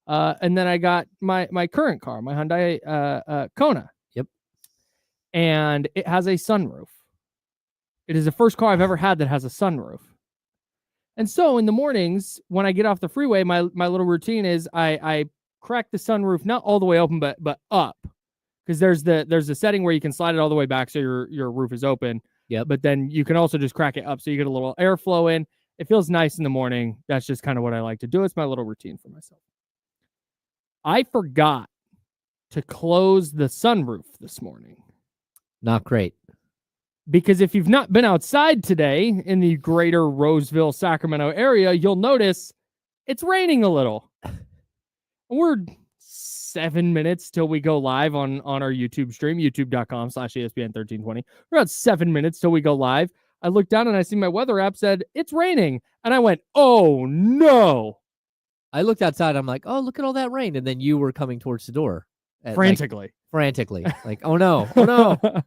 And then I got my current car, my Hyundai Kona. Yep. And it has a sunroof. It is the first car I've ever had that has a sunroof. And so in the mornings when I get off the freeway, my little routine is I crack the sunroof not all the way open, but up, because there's a setting where you can slide it all the way back so your roof is open. Yep. But then you can also just crack it up so you get a little airflow in. It feels nice in the morning. That's just kind of what I like to do. It's my little routine for myself. I forgot to close the sunroof this morning. Not great. Because if you've not been outside today in the greater Roseville, Sacramento area, you'll notice it's raining a little. We're 7 minutes till we go live on our YouTube stream, youtube.com/ESPN1320. We're about 7 minutes till we go live. I looked down and I see my weather app said, it's raining. And I went, oh, no. I looked outside. I'm like, oh, look at all that rain. And then you were coming towards the door. Frantically. Like, oh no.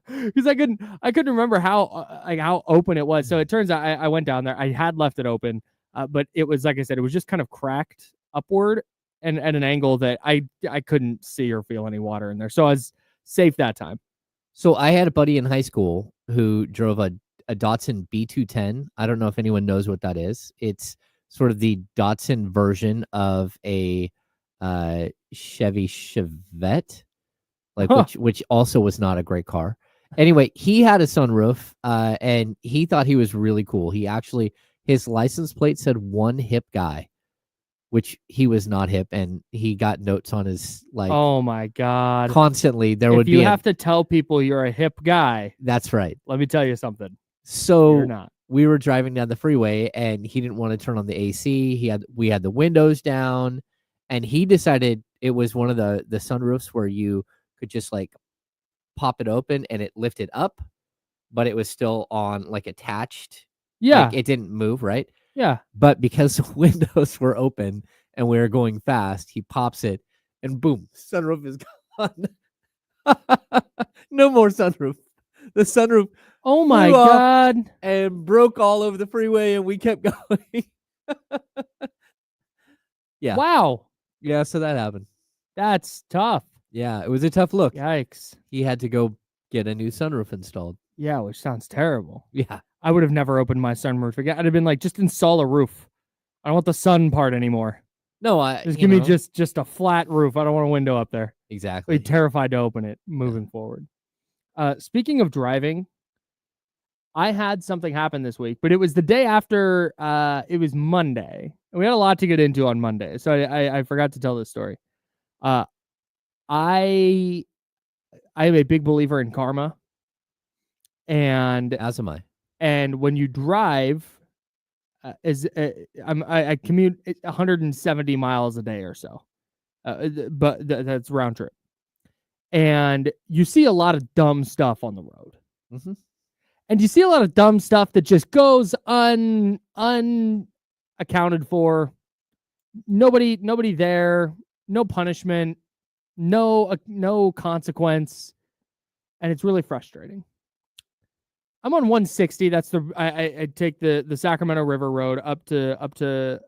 Because I couldn't remember how open it was. So it turns out I went down there. I had left it open, but it was, like I said, it was just kind of cracked upward and at an angle that I couldn't see or feel any water in there. So I was safe that time. So I had a buddy in high school who drove a Datsun B210. I don't know if anyone knows what that is. It's sort of the Datsun version of a Chevy Chevette, which also was not a great car. Anyway, he had a sunroof, and he thought he was really cool. His license plate said one hip guy, which he was not hip, and he got notes on his oh my God, constantly. If you have to tell people you're a hip guy, that's right. Let me tell you something. So you're not. We were driving down the freeway, and he didn't want to turn on the AC. We had the windows down, and he decided it was one of the sunroofs where you could just pop it open and it lifted up, but it was still on attached. Yeah. It didn't move, right? Yeah. But because the windows were open and we were going fast, he pops it and boom, sunroof is gone. No more sunroof. The sunroof. Oh my God. And broke all over the freeway, and we kept going. Yeah. Wow. Yeah, so that happened. That's tough. Yeah, it was a tough look. Yikes. He had to go get a new sunroof installed. Yeah, which sounds terrible. Yeah. I would have never opened my sunroof again. I'd have been like, just install a roof. I don't want the sun part anymore. No, just give me just a flat roof. I don't want a window up there. Exactly. I'd be terrified to open it moving forward. Speaking of driving, I had something happen this week, but it was the day after. It was Monday. And we had a lot to get into on Monday, so I forgot to tell this story. I am a big believer in karma, and as am I. And when you drive, I commute 170 miles a day or so, but that's round trip, and you see a lot of dumb stuff on the road. Mm-hmm. And you see a lot of dumb stuff that just goes unaccounted for. Nobody there, no punishment, no consequence, and it's really frustrating. I'm on 160. That's I take the Sacramento River Road up to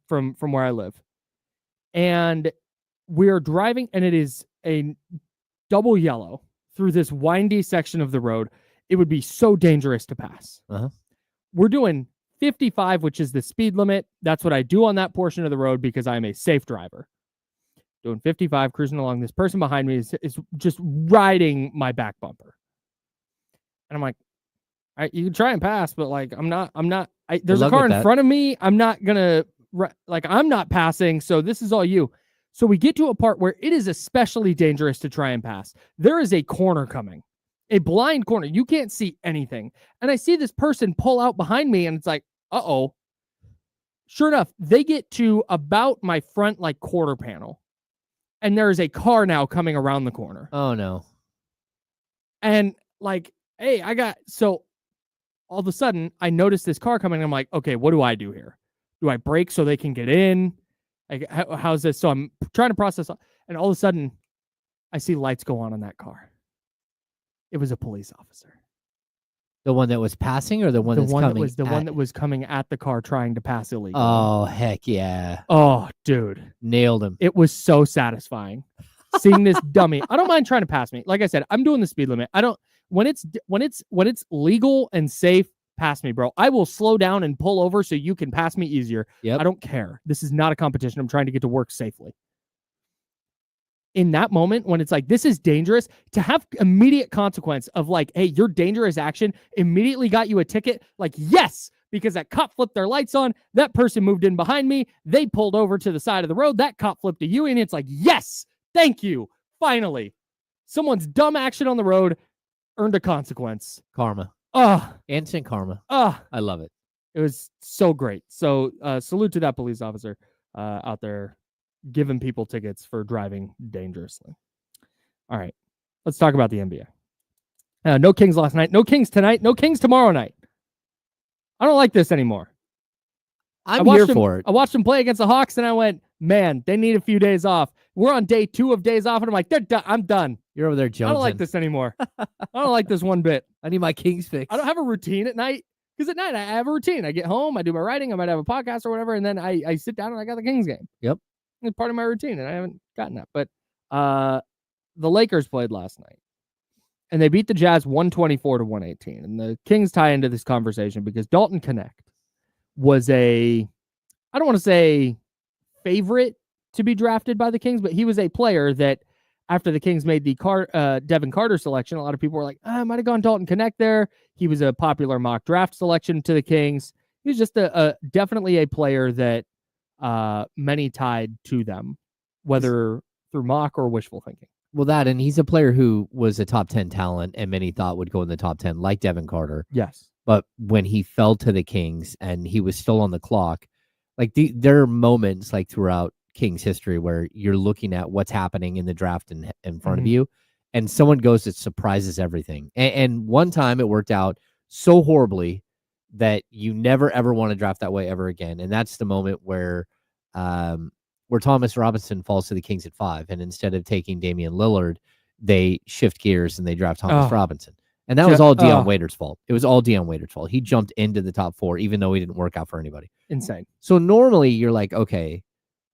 from where I live, and we are driving, and it is a double yellow through this windy section of the road. It would be so dangerous to pass. Uh-huh. We're doing 55, which is the speed limit. That's what I do on that portion of the road because I'm a safe driver. Doing 55, cruising along. This person behind me is just riding my back bumper. And I'm like, all right, you can try and pass, but I'm not. There's a car in front of me. I'm not passing. So this is all you. So we get to a part where it is especially dangerous to try and pass. There is a corner coming. A blind corner. You can't see anything. And I see this person pull out behind me, and it's like, uh-oh. Sure enough, they get to about my front quarter panel. And there is a car now coming around the corner. Oh, no. And hey, so all of a sudden, I notice this car coming. And I'm like, okay, what do I do here? Do I brake so they can get in? How's this? So I'm trying to process. And all of a sudden, I see lights go on that car. It was a police officer. The one that was passing, or the one that's coming? One that was coming at the car trying to pass illegally. Oh, heck yeah! Oh, dude, nailed him. It was so satisfying seeing this dummy. I don't mind trying to pass me. Like I said, I'm doing the speed limit. I don't when it's legal and safe. Pass me, bro. I will slow down and pull over so you can pass me easier. Yep. I don't care. This is not a competition. I'm trying to get to work safely. In that moment when it's like, this is dangerous, to have immediate consequence of like, hey, your dangerous action immediately got you a ticket. Like, yes, because that cop flipped their lights on. That person moved in behind me. They pulled over to the side of the road. That cop flipped a U, and it's like, yes, thank you. Finally, someone's dumb action on the road earned a consequence. Karma. Instant karma. I love it. It was so great. So salute to that police officer out there giving people tickets for driving dangerously. All right, let's talk about the NBA. No Kings last night. No Kings tonight. No Kings tomorrow night. I don't like this anymore. I'm here for it. I watched them play against the Hawks, and I went, man, they need a few days off. We're on day 2 of days off, and I'm like, they're done. I'm done. You're over there, Jones. I don't like this anymore. I don't like this one bit. I need my Kings fix. I don't have a routine at night, because at night I have a routine. I get home, I do my writing, I might have a podcast or whatever, and then I sit down and I got the Kings game. Yep. It's part of my routine, and I haven't gotten that. But the Lakers played last night, and they beat the Jazz 124-118. And the Kings tie into this conversation because Dalton Knecht was I don't want to say favorite to be drafted by the Kings, but he was a player that after the Kings made the Devin Carter selection, a lot of people were like, I might have gone Dalton Knecht there. He was a popular mock draft selection to the Kings. He was just definitely a player that many tied to them, whether through mock or wishful thinking. Well, and he's a player who was a top 10 talent and many thought would go in the top 10, like Devin Carter. Yes. But when he fell to the Kings and he was still on the clock, like there are moments like throughout Kings history where you're looking at what's happening in the draft in front of you, and someone goes that surprises everything. And one time it worked out so horribly that you never ever want to draft that way ever again. And that's the moment where Thomas Robinson falls to the Kings at 5, and instead of taking Damian Lillard, they shift gears and they draft Thomas Robinson. And that was all Dion Waiters' fault. It was all Dion Waiters' fault. He jumped into the top 4, even though he didn't work out for anybody. Insane. So normally you're like, okay,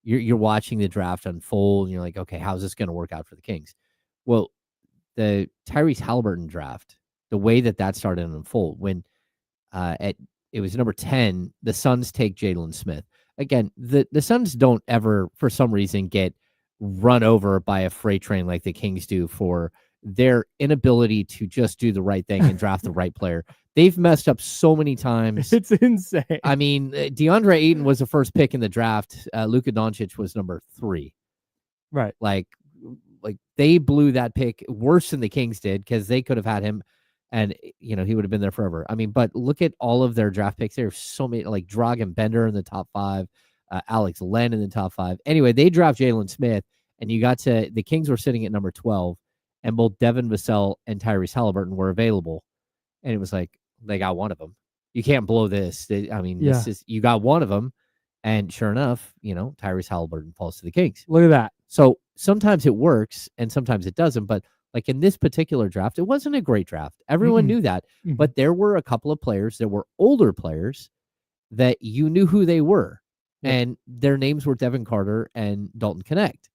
you're watching the draft unfold, and you're like, okay, how's this going to work out for the Kings? Well, the Tyrese Halliburton draft, the way that started to unfold, when it was number 10, the Suns take Jalen Smith. Again, the Suns don't ever, for some reason, get run over by a freight train like the Kings do for their inability to just do the right thing and draft the right player. They've messed up so many times. It's insane. I mean, DeAndre Ayton was the first pick in the draft. Luka Doncic was number 3. Right. Like they blew that pick worse than the Kings did, because they could have had him and, he would have been there forever. I mean, but look at all of their draft picks. There's so many, like Dragan Bender in the top 5, Alex Len in the top 5. Anyway, they draft Jalen Smith, and the Kings were sitting at number 12, and both Devin Vassell and Tyrese Halliburton were available. And it was like, they got one of them. You can't blow this. This is, you got one of them. And sure enough, Tyrese Halliburton falls to the Kings. Look at that. So sometimes it works and sometimes it doesn't. But like in this particular draft, it wasn't a great draft. Everyone knew that. But there were a couple of players that were older players that you knew who they were. Yep. And their names were Devin Carter and Dalton Knecht.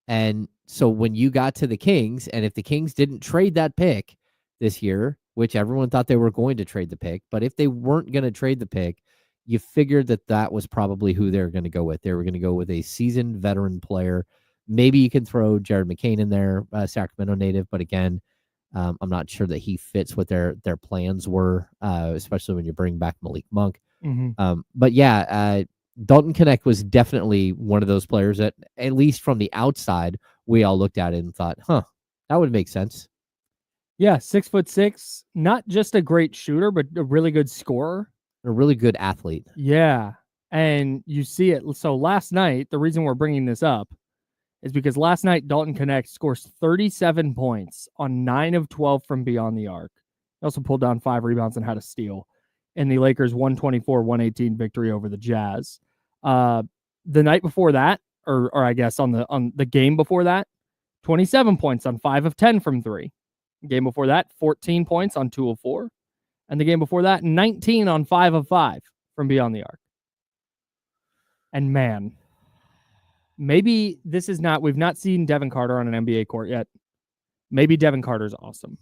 And so when you got to the Kings, and if the Kings didn't trade that pick this year, which everyone thought they were going to trade the pick, but if they weren't going to trade the pick, you figured that was probably who they were going to go with. They were going to go with a seasoned veteran player. Maybe you can throw Jared McCain in there, Sacramento native, but again, I'm not sure that he fits what their plans were, especially when you bring back Malik Monk. But yeah, Dalton Knecht was definitely one of those players that, at least from the outside, we all looked at it and thought, that would make sense. Yeah, 6'6", not just a great shooter, but a really good scorer. A really good athlete. Yeah, and you see it. So last night, the reason we're bringing this up is because last night, Dalton Knecht scores 37 points on 9 of 12 from beyond the arc. He also pulled down 5 rebounds and had a steal in the Lakers' 124-118 victory over the Jazz. The night before that, or I guess on the game before that, 27 points on 5 of 10 from 3. Game before that, 14 points on 2 of 4. And the game before that, 19 on 5 of 5 from beyond the arc. And man, maybe this is not, we've not seen Devin Carter on an NBA court yet. Maybe Devin Carter's awesome.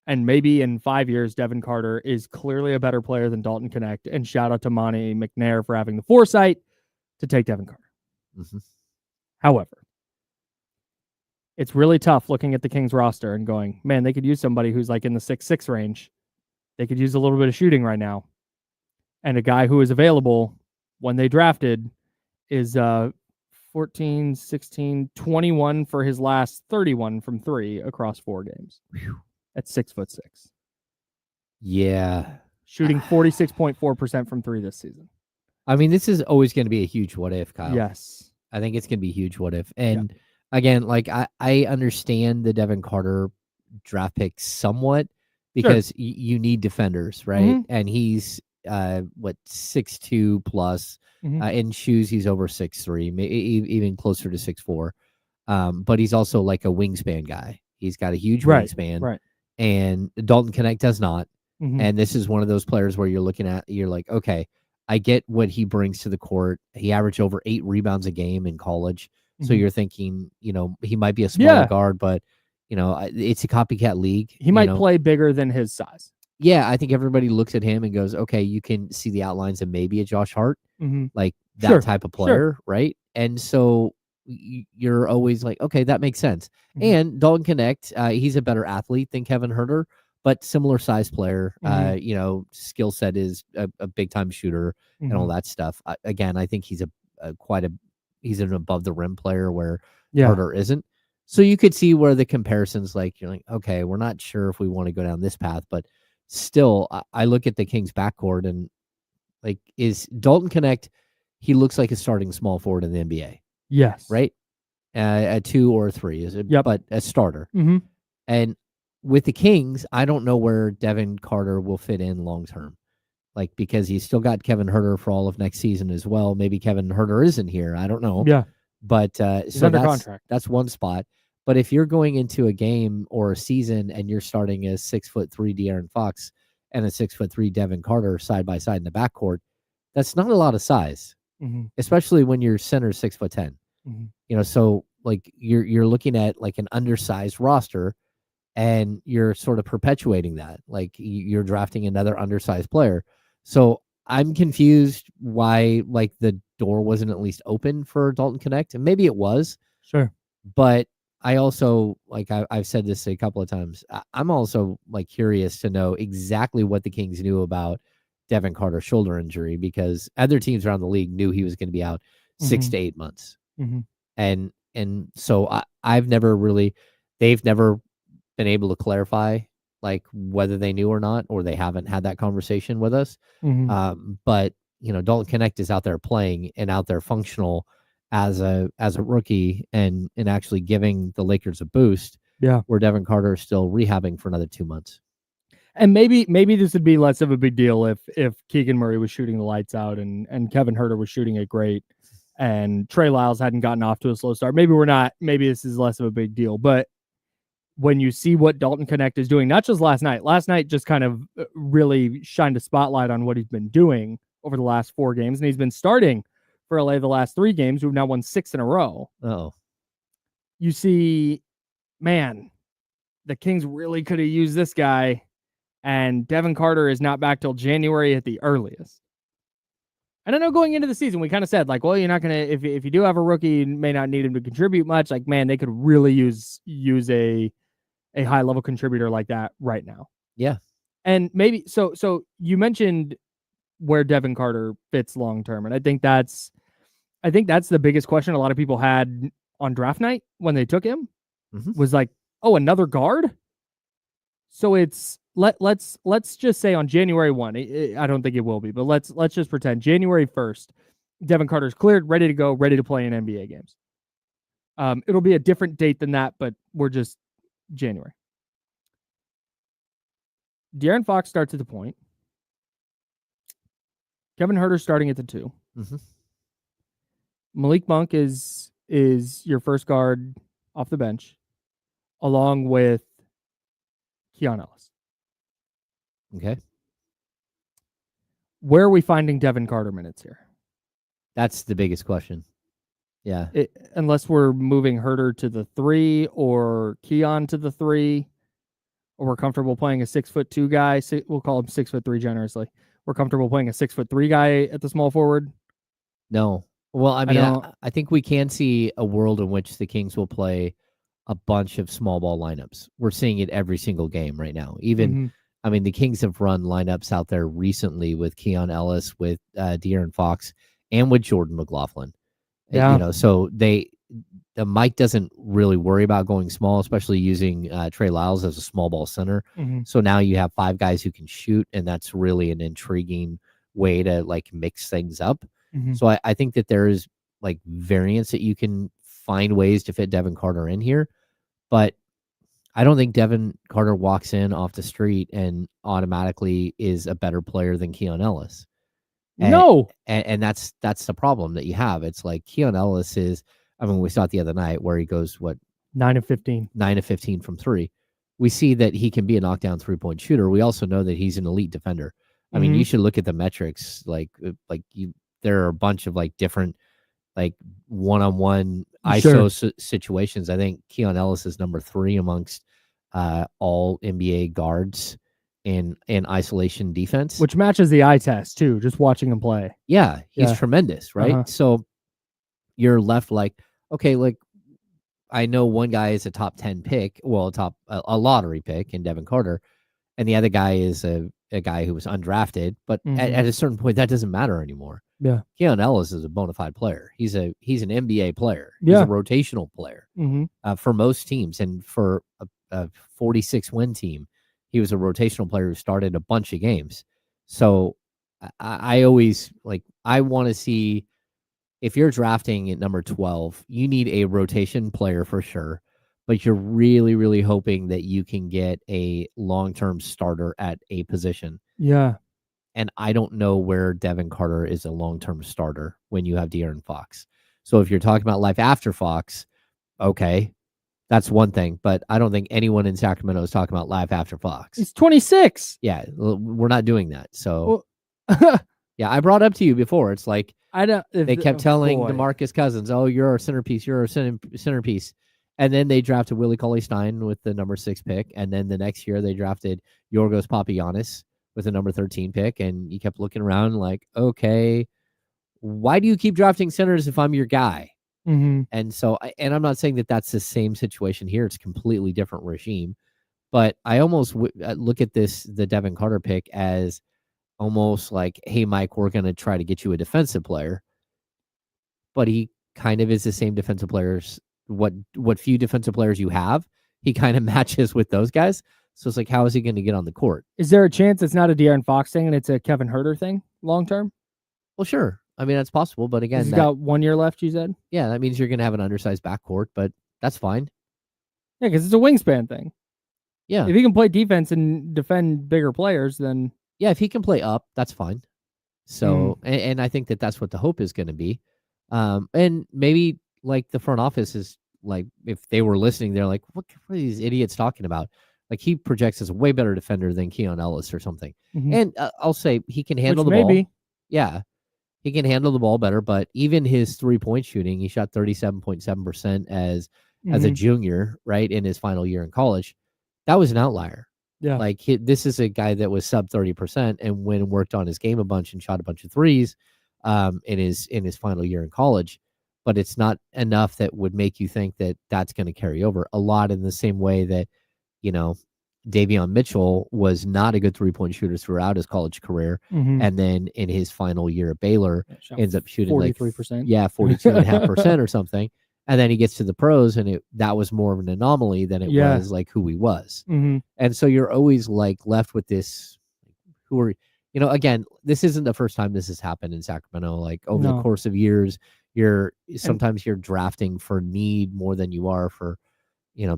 And maybe in 5 years, Devin Carter is clearly a better player than Dalton Knecht. And shout out to Monty McNair for having the foresight to take Devin Carter. Mm-hmm. However, it's really tough looking at the Kings roster and going, man, they could use somebody who's like in the 6'6" range. They could use a little bit of shooting right now. And a guy who is available when they drafted is 14, 16, 21 for his last 31 from 3 across 4 games. Whew. At 6'6". Yeah. Shooting 46.4% from 3 this season. I mean, this is always going to be a huge what if, Kyle. Yes. I think it's going to be a huge what if. And again, like I understand the Devin Carter draft pick somewhat because you need defenders, right? Mm-hmm. And he's 6'2" plus. Mm-hmm. In shoes, he's over 6'3", even closer to 6'4". But he's also like a wingspan guy. He's got a huge wingspan. Right. And Dalton Knecht does not. Mm-hmm. And this is one of those players where you're like, okay, I get what he brings to the court. He averaged over 8 rebounds a game in college. So you're thinking, he might be a smaller guard, but, it's a copycat league. He might play bigger than his size. Yeah, I think everybody looks at him and goes, okay, you can see the outlines of maybe a Josh Hart, like that type of player, right? And so you're always like, okay, that makes sense. And Dalton Knecht, he's a better athlete than Kevin Huerter, but similar size player. Skill set is a big time shooter and all that stuff. Again, I think he's he's an above the rim player where Huerter isn't. So you could see where the comparisons, like you're like, okay, we're not sure if we want to go down this path, but still, I look at the Kings backcourt and like, is Dalton Knecht? He looks like a starting small forward in the NBA. Yes. Right. A 2 or a 3 is it? But a starter. Mm-hmm. And with the Kings, I don't know where Devin Carter will fit in long term. Like, because he's still got Kevin Huerter for all of next season as well. Maybe Kevin Huerter isn't here. I don't know. Yeah. But he's so under contract. That's one spot. But if you're going into a game or a season and you're starting a 6'3" De'Aaron Fox and a 6'3" Devin Carter side by side in the backcourt, that's not a lot of size, especially when your center is 6'10". So like you're looking at like an undersized roster, and you're sort of perpetuating that. Like you're drafting another undersized player. So I'm confused why like the door wasn't at least open for Dalton Knecht, and maybe it was. Sure, but I also, like I've said this a couple of times, I'm also like curious to know exactly what the Kings knew about Devin Carter's shoulder injury, because other teams around the league knew he was going to be out 6 to 8 months. And so they've never been able to clarify like whether they knew or not, or they haven't had that conversation with us. But Dalton Knecht is out there playing and out there functional as a rookie and actually giving the Lakers a boost. Yeah. Where Devin Carter is still rehabbing for another 2 months. And maybe this would be less of a big deal if Keegan Murray was shooting the lights out and Kevin Huerter was shooting it great and Trey Lyles hadn't gotten off to a slow start. Maybe this is less of a big deal. But when you see what Dalton Knecht is doing, not just last night just kind of really shined a spotlight on what he's been doing over the last 4 games. And he's been starting for LA the last 3 games. We've now won 6 in a row. Oh, you see, man, the Kings really could have used this guy, and Devin Carter is not back till January at the earliest. And I know going into the season, we kind of said, like, well, you're not going to, if you do have a rookie, you may not need him to contribute much. Like, man, they could really use a high-level contributor like that right now. Yeah. And maybe, so you mentioned where Devin Carter fits long-term, and I think that's the biggest question a lot of people had on draft night when they took him, was like, oh, another guard? So it's, let's just say on January 1, I don't think it will be, but let's just pretend January 1st, Devin Carter's cleared, ready to go, ready to play in NBA games. It'll be a different date than that, but we're just January. De'Aaron Fox starts at the point. Kevin Huerter starting at the 2. Malik Monk is your first guard off the bench, along with Keon Ellis. Okay. Where are we finding Devin Carter minutes here? That's the biggest question. Yeah. Unless we're moving Herter to the 3 or Keon to the 3, or we're comfortable playing a 6'2" guy. We'll call him 6'3" generously. We're comfortable playing a 6'3" guy at the small forward. No. Well, I mean, I think we can see a world in which the Kings will play a bunch of small ball lineups. We're seeing it every single game right now. Even, I mean, the Kings have run lineups out there recently with Keon Ellis, with De'Aaron Fox, and with Jordan McLaughlin. Yeah. You know, so the Mike doesn't really worry about going small, especially using Trey Lyles as a small ball center. So now you have 5 guys who can shoot, and that's really an intriguing way to like mix things up. So I think that there is like variance that you can find ways to fit Devin Carter in here, but I don't think Devin Carter walks in off the street and automatically is a better player than Keon Ellis. No. And that's the problem that you have. It's like Keon Ellis is, I mean, we saw it the other night where he goes, 9 of 15. 9 of 15 from 3. We see that he can be a knockdown 3-point shooter. We also know that he's an elite defender. I mean, you should look at the metrics. There are a bunch of like different like one-on-one ISO situations. I think Keon Ellis is number 3 amongst all NBA guards in isolation defense, which matches the eye test too. Just watching him play. Yeah, he's tremendous, right? So you're left like, okay, like I know one guy is a top 10 pick, well, a lottery pick in Devin Carter, and the other guy is a guy who was undrafted. But at a certain point, that doesn't matter anymore. Yeah, Keon Ellis is a bona fide player. He's an NBA player. He's a rotational player for most teams, and for a 46-win team, he was a rotational player who started a bunch of games. So I always I want to see, if you're drafting at number 12, you need a rotation player for sure, but you're really, really hoping that you can get a long-term starter at a position. Yeah. And I don't know where Devin Carter is a long-term starter when you have De'Aaron Fox. So if you're talking about life after Fox, okay, that's one thing. But I don't think anyone in Sacramento is talking about life after Fox. He's 26. Yeah, we're not doing that. So, yeah, I brought up to you before. It's like they kept telling DeMarcus Cousins, "Oh, you're our centerpiece. You're our centerpiece." And then they drafted Willie Cauley-Stein with the number 6 pick. And then the next year they drafted Yorgos Papagiannis with the number 13 pick. And you kept looking around like, okay, why do you keep drafting centers if I'm your guy? And so, and I'm not saying that that's the same situation here. It's a completely different regime. But I almost look at the Devin Carter pick as almost like, hey, Mike, we're going to try to get you a defensive player. But he kind of is the same defensive players. What few defensive players you have, he kind of matches with those guys. So it's like, how is he going to get on the court? Is there a chance it's not a De'Aaron Fox thing and it's a Kevin Huerter thing long term? Well, sure. I mean, that's possible. But again, he's got 1 year left, you said? Yeah, that means you're going to have an undersized backcourt, but that's fine. Yeah, because it's a wingspan thing. Yeah. If he can play defense and defend bigger players, then... Yeah, if he can play up, that's fine. So, and I think that that's what the hope is going to be. And maybe like the front office is like, if they were listening, they're like, what are these idiots talking about? Like, he projects as a way better defender than Keon Ellis or something. And I'll say he can handle the ball. Yeah, he can handle the ball better, but even his 3-point shooting, he shot 37.7% as a junior, right, in his final year in college. That was an outlier. Yeah. Like, this is a guy that was sub 30% and went and worked on his game a bunch and shot a bunch of threes in his final year in college. But it's not enough that would make you think that that's going to carry over. A lot in the same way that, you know, Davion Mitchell was not a good 3-point shooter throughout his college career. And then in his final year at Baylor, ends up shooting 43%. Like, 42.5% or something. And then he gets to the pros, and that was more of an anomaly than it was like who he was. And so you're always like left with this, again, this isn't the first time this has happened in Sacramento. Like, over the course of years, sometimes you're drafting for need more than you are for,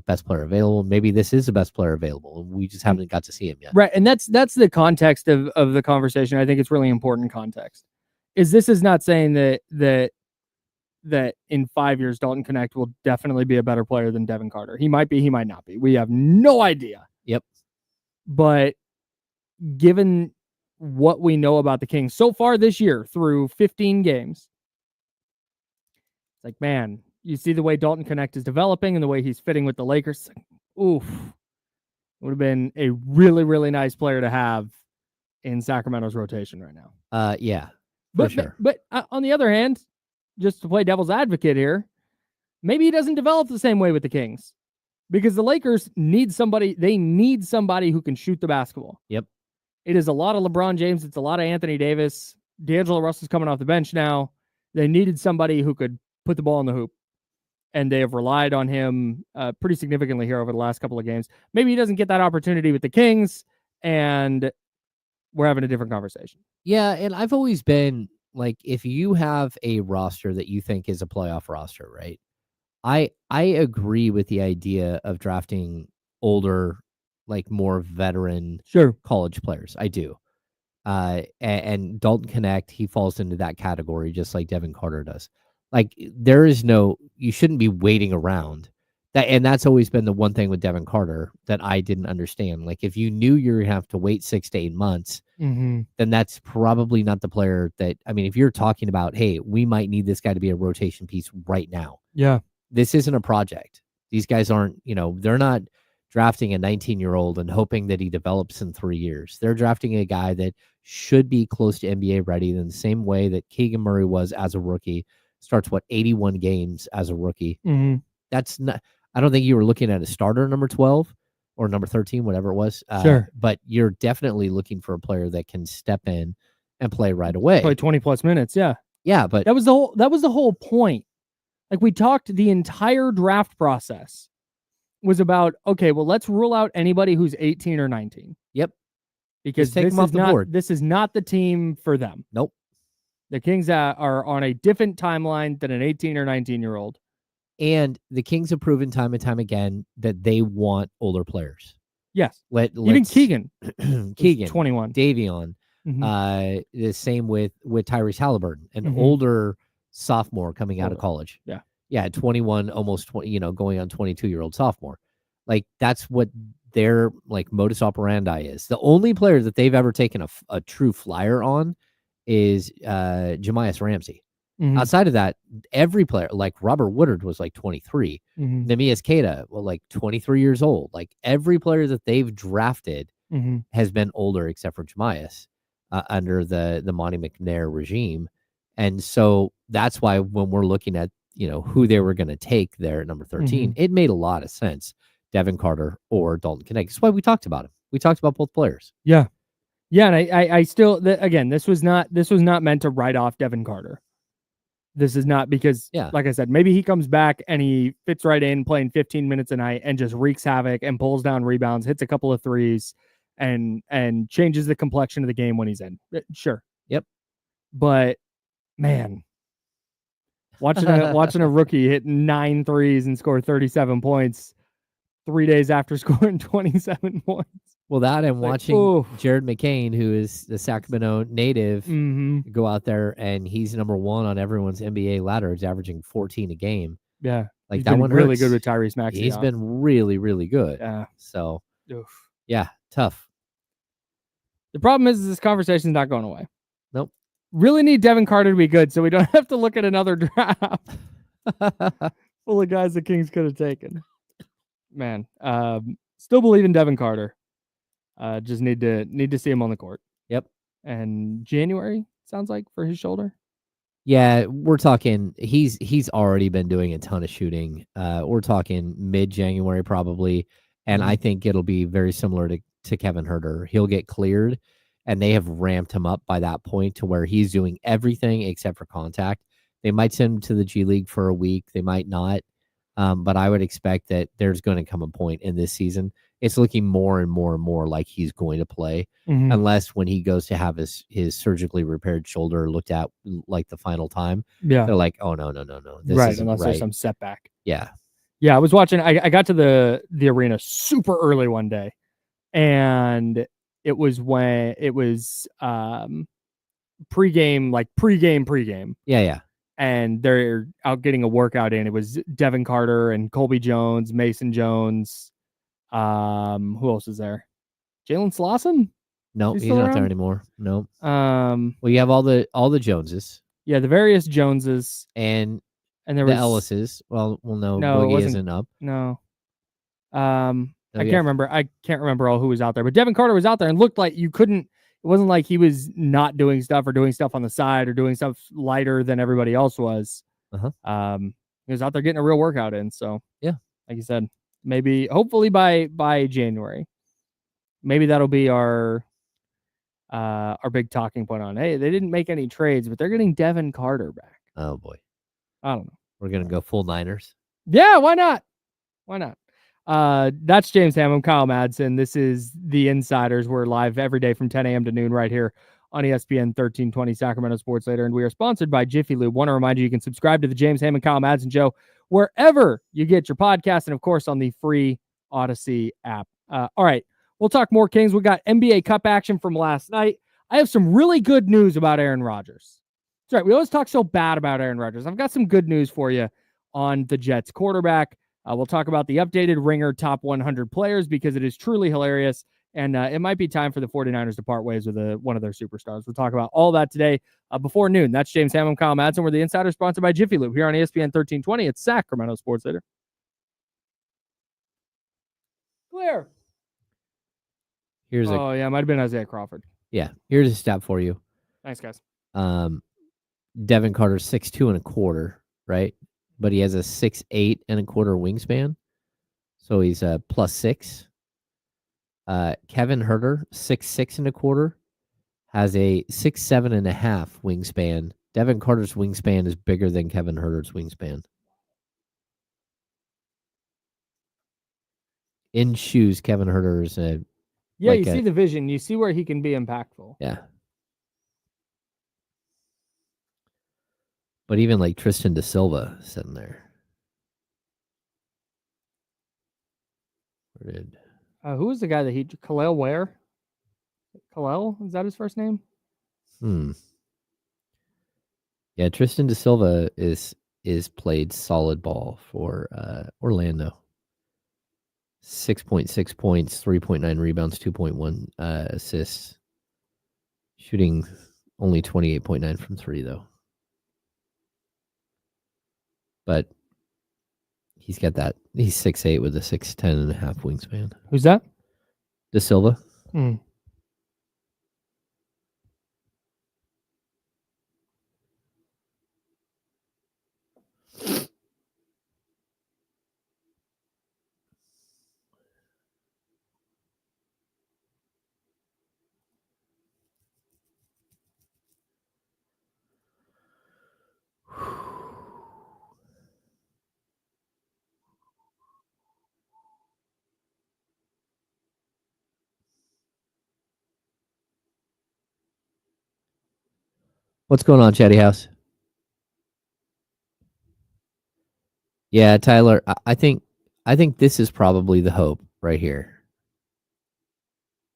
best player available. Maybe this is the best player available, and we just haven't got to see him yet. Right. And that's the context of the conversation. I think it's really important context. This is not saying that in 5 years, Dalton Knecht will definitely be a better player than Devin Carter. He might be, he might not be. We have no idea. Yep. But given what we know about the Kings so far this year through 15 games. It's like, man, you see the way Dalton Knecht is developing and the way he's fitting with the Lakers. Oof. Would have been a really, really nice player to have in Sacramento's rotation right now. Yeah, but sure. But on the other hand, just to play devil's advocate here, maybe he doesn't develop the same way with the Kings because the Lakers need somebody. They need somebody who can shoot the basketball. Yep. It is a lot of LeBron James. It's a lot of Anthony Davis. D'Angelo Russell's coming off the bench now. They needed somebody who could put the ball in the hoop, and they have relied on him pretty significantly here over the last couple of games. Maybe he doesn't get that opportunity with the Kings, and we're having a different conversation. Yeah, and I've always been like, if you have a roster that you think is a playoff roster, right? I agree with the idea of drafting older, like more veteran college players. I do. And Dalton Knecht, he falls into that category just like Devin Carter does. Like you shouldn't be waiting around. And that's always been the one thing with Devin Carter that I didn't understand. Like if you knew you're gonna have to wait 6 to 8 months, then that's probably not the player that, I mean, if you're talking about, hey, we might need this guy to be a rotation piece right now. Yeah. This isn't a project. These guys aren't, they're not drafting a 19-year-old and hoping that he develops in 3 years. They're drafting a guy that should be close to NBA ready in the same way that Keegan Murray was as a rookie. Starts 81 games as a rookie. That's not, I don't think you were looking at a starter number 12 or number 13, whatever it was. But you're definitely looking for a player that can step in and play right away. Play 20 plus minutes. Yeah. Yeah. But that was the whole point. Like we talked, the entire draft process was about, okay, well, let's rule out anybody who's 18 or 19. Yep. Because this is not the team for them. Nope. The Kings are on a different timeline than an 18 or 19-year-old. And the Kings have proven time and time again that they want older players. Yes. Even Keegan. Keegan. 21. Davion. The same with Tyrese Halliburton, an older sophomore coming out of college. Yeah. Yeah, 21, almost 20, going on 22-year-old sophomore. Like that's what their like modus operandi is. The only player that they've ever taken a true flyer on is Jamias Ramsey. Outside of that, every player, like Robert Woodard was like 23. Neemias Queta, well, like 23 years old. Like every player that they've drafted has been older except for Jamias under the Monty McNair regime. And so that's why when we're looking at, who they were going to take there at number 13, it made a lot of sense. Devin Carter or Dalton Knecht. That's why we talked about him. We talked about both players. Yeah. Yeah. And I still, again, this was not meant to write off Devin Carter. This is not because, like I said, maybe he comes back and he fits right in playing 15 minutes a night and just wreaks havoc and pulls down rebounds, hits a couple of threes and changes the complexion of the game when he's in. Sure. Yep. But man, watching a rookie hit 9 threes and score 37 points 3 days after scoring 27 points. Well, that and watching Jared McCain, who is the Sacramento native, go out there and he's number 1 on everyone's NBA ladder. He's averaging 14 a game. Yeah. Like he's that been one really hurts. good with Tyrese Maxey. He's been really, really good. Yeah. So, yeah, tough. The problem is this conversation's not going away. Nope. Really need Devin Carter to be good so we don't have to look at another draft full of guys the Kings could have taken. Man, still believe in Devin Carter. Just need to see him on the court. Yep. And January sounds like for his shoulder. Yeah, we're talking. He's already been doing a ton of shooting. We're talking mid-January probably, and I think it'll be very similar to Kevin Huerter. He'll get cleared, and they have ramped him up by that point to where he's doing everything except for contact. They might send him to the G League for a week. They might not. But I would expect that there's going to come a point in this season. It's looking more and more and more like he's going to play, unless when he goes to have his surgically repaired shoulder looked at like the final time. Yeah. They're like, oh, no. This right. isn't Unless right. there's some setback. Yeah. Yeah. I was watching, I got to the arena super early one day, and it was when it was pregame. Yeah. And they're out getting a workout in. It was Devin Carter and Colby Jones, Mason Jones. Who else is there? Jalen Slauson? No, Is he's he still not there around? anymore. No. Well, you have all the Joneses yeah, the various Joneses, and and there the was Ellises. Well, no, no, it Boogie wasn't. isn't up. No, No, I you can't have remember. I can't remember all who was out there, but Devin Carter was out there and looked like you couldn't. It wasn't like he was not doing stuff or doing stuff on the side or doing stuff lighter than everybody else was. Uh-huh. He was out there getting a real workout in. So Yeah. like you said, maybe hopefully by January, maybe that'll be our big talking point on. Hey, they didn't make any trades, but they're getting Devin Carter back. Oh boy, I don't know. we're gonna go full Niners. Yeah, why not? Why not? That's James Hammond, Kyle Madsen. This is The Insiders. We're live every day from 10 a.m. to noon right here on ESPN 1320 Sacramento Sports Later. And we are sponsored by Jiffy Lube. Want to remind you can subscribe to the James Hammond, Kyle Madsen Show wherever you get your podcast and, of course, on the free Odyssey app. All right, we'll talk more Kings. We got NBA Cup action from last night. I have some really good news about Aaron Rodgers. That's right. We always talk so bad about Aaron Rodgers. I've got some good news for you on the Jets quarterback. We'll talk about the updated Ringer top 100 players because it is truly hilarious. And it might be time for the 49ers to part ways with one of their superstars. We'll talk about all that today before noon. That's James Hammond, Kyle Madsen. We're the Insiders, sponsored by Jiffy Lube here on ESPN 1320. It's Sacramento Sports Later. Clear. Here's Oh, yeah, it might have been Isaiah Crawford. here's a stat for you. Thanks, guys. Devin Carter 6'2.25", right? But he has a 6'8 and a quarter wingspan, so he's a +6. Kevin Herter 6'6 and a quarter, has a 6'7.5" wingspan. Devin Carter's wingspan is bigger than Kevin Herter's wingspan. In shoes, Kevin Herter is a Yeah, like you see the vision. You see where he can be impactful. yeah. But even like Tristan Da Silva sitting there. Where did Who was the guy that Khalil Ware? Khalil? Is that his first name? Yeah, Tristan Da Silva is played solid ball for Orlando. 6.6 points, 3.9 rebounds, 2.1 assists. Shooting only 28.9 from 3 though. But he's got that. He's 6'8 with a 6'10.5 wingspan. Who's that? Da Silva. What's going on, Chatty House? Yeah, Tyler, I think this is probably the hope right here.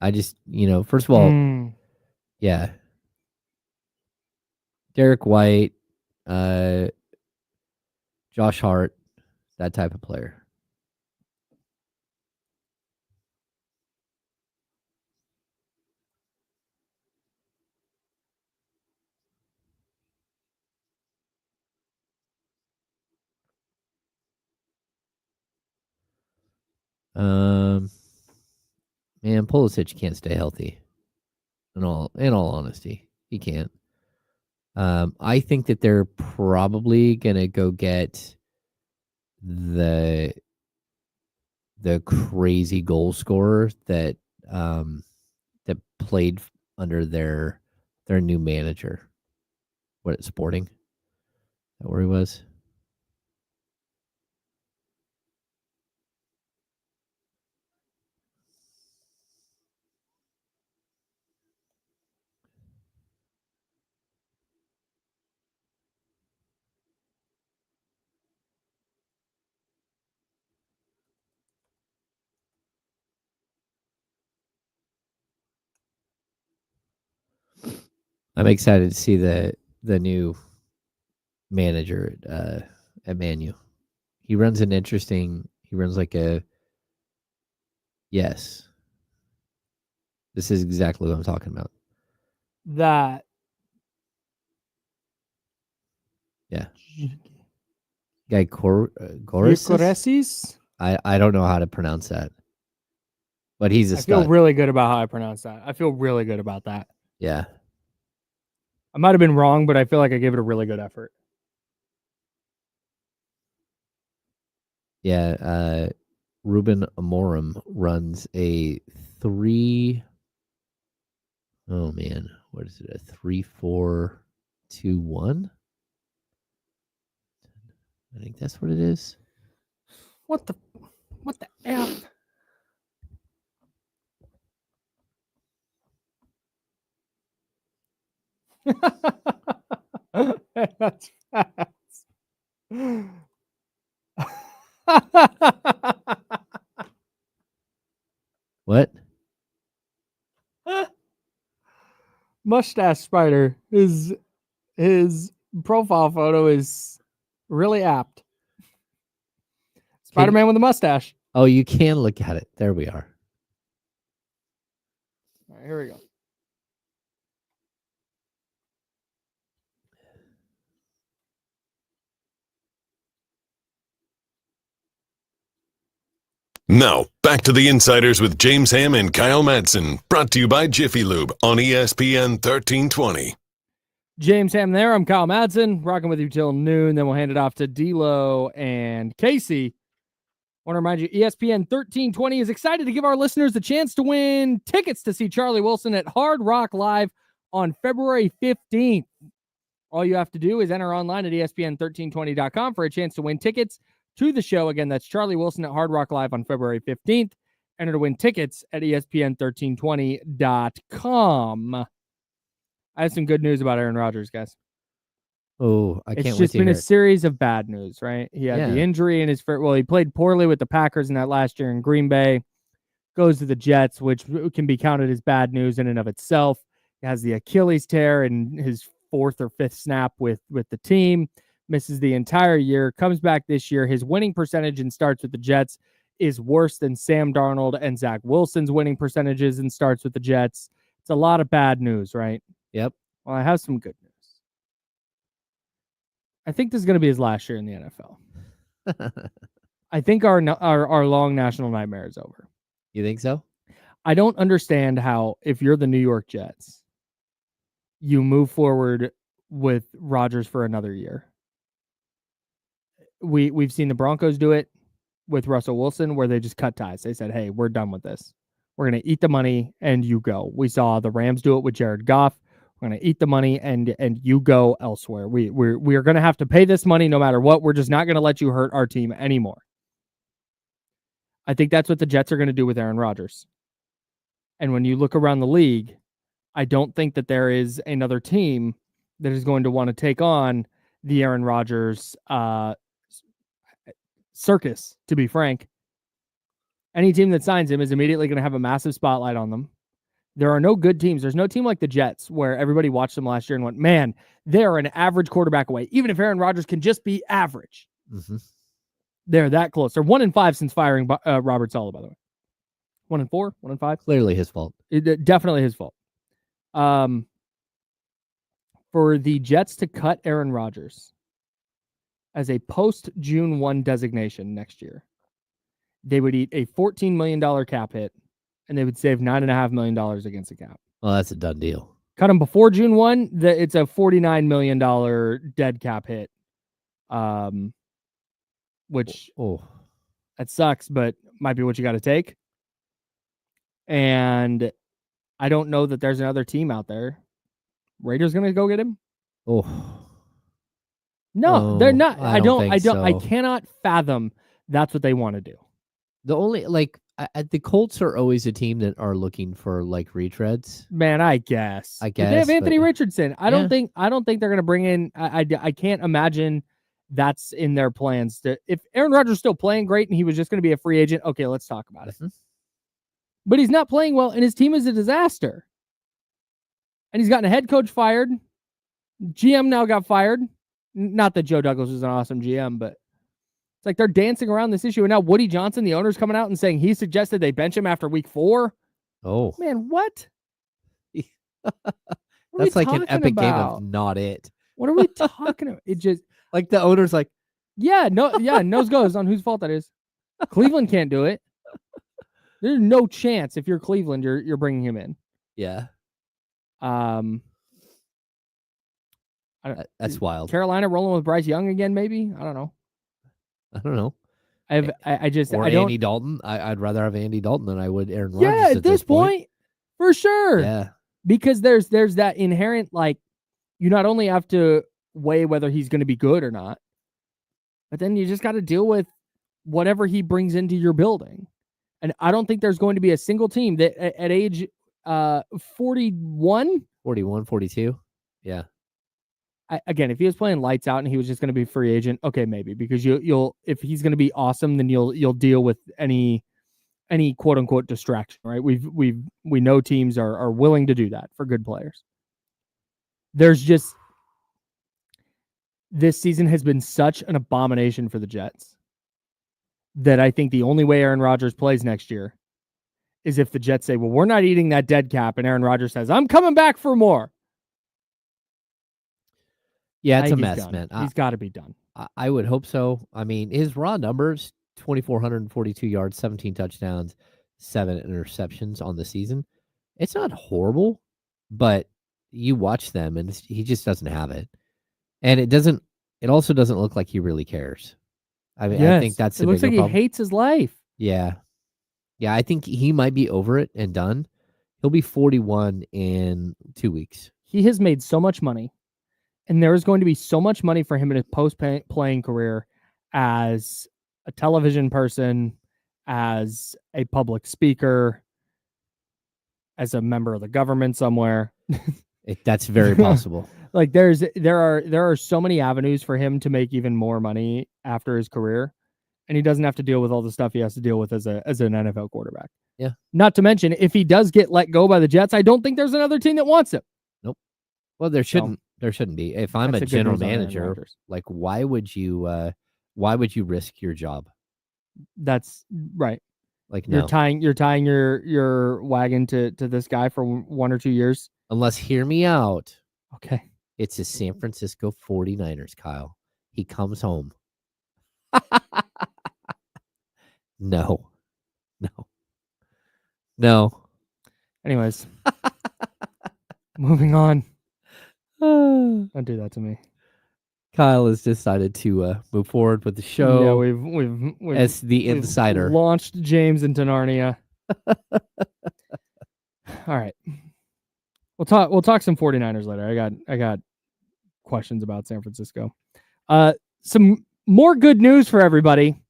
I just, first of all, yeah. Derek White, Josh Hart, that type of player. Man, Pulisic can't stay healthy. In all honesty, he can't. I think that they're probably gonna go get the crazy goal scorer that that played under their new manager. What at Sporting? Is that where he was? I'm excited to see the new manager at Manu. He runs like a yes. This is exactly what I'm talking about. That Yeah. Guy Goris? Euchoresis? I don't know how to pronounce that. But he's a I feel stud. really good about how I pronounce that. I feel really good about that. Yeah. I might have been wrong, but I feel like I gave it a really good effort. Yeah. Ruben Amorim runs a 3. Oh man, what is it? A 3-4-2-1? I think that's what it is. What the F? That's fast. What? Mustache Spider. His profile photo is really apt. Spider-Man with a mustache. Oh, you can look at it. There we are. All right, here we go. Now, back to the Insiders with James Ham and Kyle Madsen, brought to you by Jiffy Lube on ESPN 1320. James Ham there. I'm Kyle Madsen, rocking with you till noon. Then we'll hand it off to D'Lo and Casey. I want to remind you, ESPN 1320 is excited to give our listeners the chance to win tickets to see Charlie Wilson at Hard Rock Live on February 15th. All you have to do is enter online at ESPN1320.com for a chance to win tickets to the show. Again, that's Charlie Wilson at Hard Rock Live on February 15th. Enter to win tickets at ESPN1320.com. I have some good news about Aaron Rodgers, guys. Oh, I can't wait to hear. It's just been a series of bad news, right? He had the injury in his first. Well, he played poorly with the Packers in that last year in Green Bay. Goes to the Jets, which can be counted as bad news in and of itself. He has the Achilles tear in his 4th or 5th snap with the team. Misses the entire year. Comes back this year. His winning percentage and starts with the Jets is worse than Sam Darnold and Zach Wilson's winning percentages and starts with the Jets. It's a lot of bad news, right? Yep. Well, I have some good news. I think this is going to be his last year in the NFL. I think our long national nightmare is over. You think so? I don't understand how, if you're the New York Jets, you move forward with Rodgers for another year. We've seen the Broncos do it with Russell Wilson, where they just cut ties. They said, hey, we're done with this. We're going to eat the money and you go. We saw the Rams do it with Jared Goff. We're going to eat the money and you go elsewhere. We're going to have to pay this money no matter what. We're just not going to let you hurt our team anymore. I think that's what the Jets are going to do with Aaron Rodgers. And when you look around the league, I don't think that there is another team that is going to want to take on the Aaron Rodgers circus, to be frank. Any team that signs him is immediately going to have a massive spotlight on them. There are no good teams. There's no team like the Jets where everybody watched them last year and went, man, they're an average quarterback away. Even if Aaron Rodgers can just be average. Mm-hmm. They're that close. They're 1-5 since firing Robert Saleh, by the way. 1-4, 1-5. Clearly his fault. Definitely his fault. For the Jets to cut Aaron Rodgers as a post-June 1 designation next year, they would eat a $14 million cap hit, and they would save $9.5 million against the cap. Well, that's a done deal. Cut him before June 1, it's a $49 million dead cap hit. Which that sucks, but might be what you got to take. And I don't know that there's another team out there. Raiders going to go get him? No, they're not. I cannot fathom that's what they want to do. The only the Colts are always a team that are looking for retreads. Man, I guess. But they have Anthony Richardson. I don't think they're going to bring in. I can't imagine that's in their plans. If Aaron Rodgers is still playing great and he was just going to be a free agent, okay, let's talk about it. But he's not playing well, and his team is a disaster. And he's gotten a head coach fired. GM now got fired. Not that Joe Douglas was an awesome GM, but it's like they're dancing around this issue. And now Woody Johnson, the owner's coming out and saying he suggested they bench him after week 4. Oh, Man, what? What are that's we like an talking epic game about? of not it. What are we talking about? It just, Like the owner's like, nose goes on whose fault that is. Cleveland can't do it. There's no chance if you're Cleveland, you're bringing him in. yeah, I that's wild. Carolina rolling with Bryce Young again, maybe. I don't know. I don't know. I don't. Andy Dalton. I'd rather have Andy Dalton than I would Aaron Rodgers. Yeah, at this point, for sure. Yeah, because there's that inherent, like, you not only have to weigh whether he's going to be good or not, but then you just got to deal with whatever he brings into your building. And I don't think there's going to be a single team that at age 41, 42. Yeah. Again, if he was playing lights out and he was just going to be free agent, okay, maybe, because you'll if he's going to be awesome, then you'll deal with any quote unquote distraction, right? We know teams are willing to do that for good players. There's just, this season has been such an abomination for the Jets that I think the only way Aaron Rodgers plays next year is if the Jets say, well, we're not eating that dead cap, and Aaron Rodgers says, I'm coming back for more. Yeah, it's a mess, man. He's got to be done. I would hope so. I mean, his raw numbers, 2,442 yards, 17 touchdowns, 7 interceptions on the season. It's not horrible, but you watch them and he just doesn't have it. And it also doesn't look like he really cares. I mean, I think that's the bigger problem. It looks like he hates his life. Yeah. Yeah, I think he might be over it and done. He'll be 41 in 2 weeks. He has made so much money, and there is going to be so much money for him in his post-playing career as a television person, as a public speaker, as a member of the government somewhere. That's very possible. Like there are so many avenues for him to make even more money after his career, and he doesn't have to deal with all the stuff he has to deal with as an NFL quarterback. Yeah. Not to mention, if he does get let go by the Jets, I don't think there's another team that wants him. Nope. Well, there shouldn't be. If I'm a general manager, like why would you risk your job? That's right. Like you're tying your wagon to this guy for 1 or 2 years. Unless, hear me out. Okay. It's the San Francisco 49ers, Kyle. He comes home. No. Anyways. Moving on. Don't do that to me. Kyle has decided to move forward with the show. Yeah, we've as the insider. Launched James into Narnia. All right. We'll talk some 49ers later. I got questions about San Francisco. Some more good news for everybody.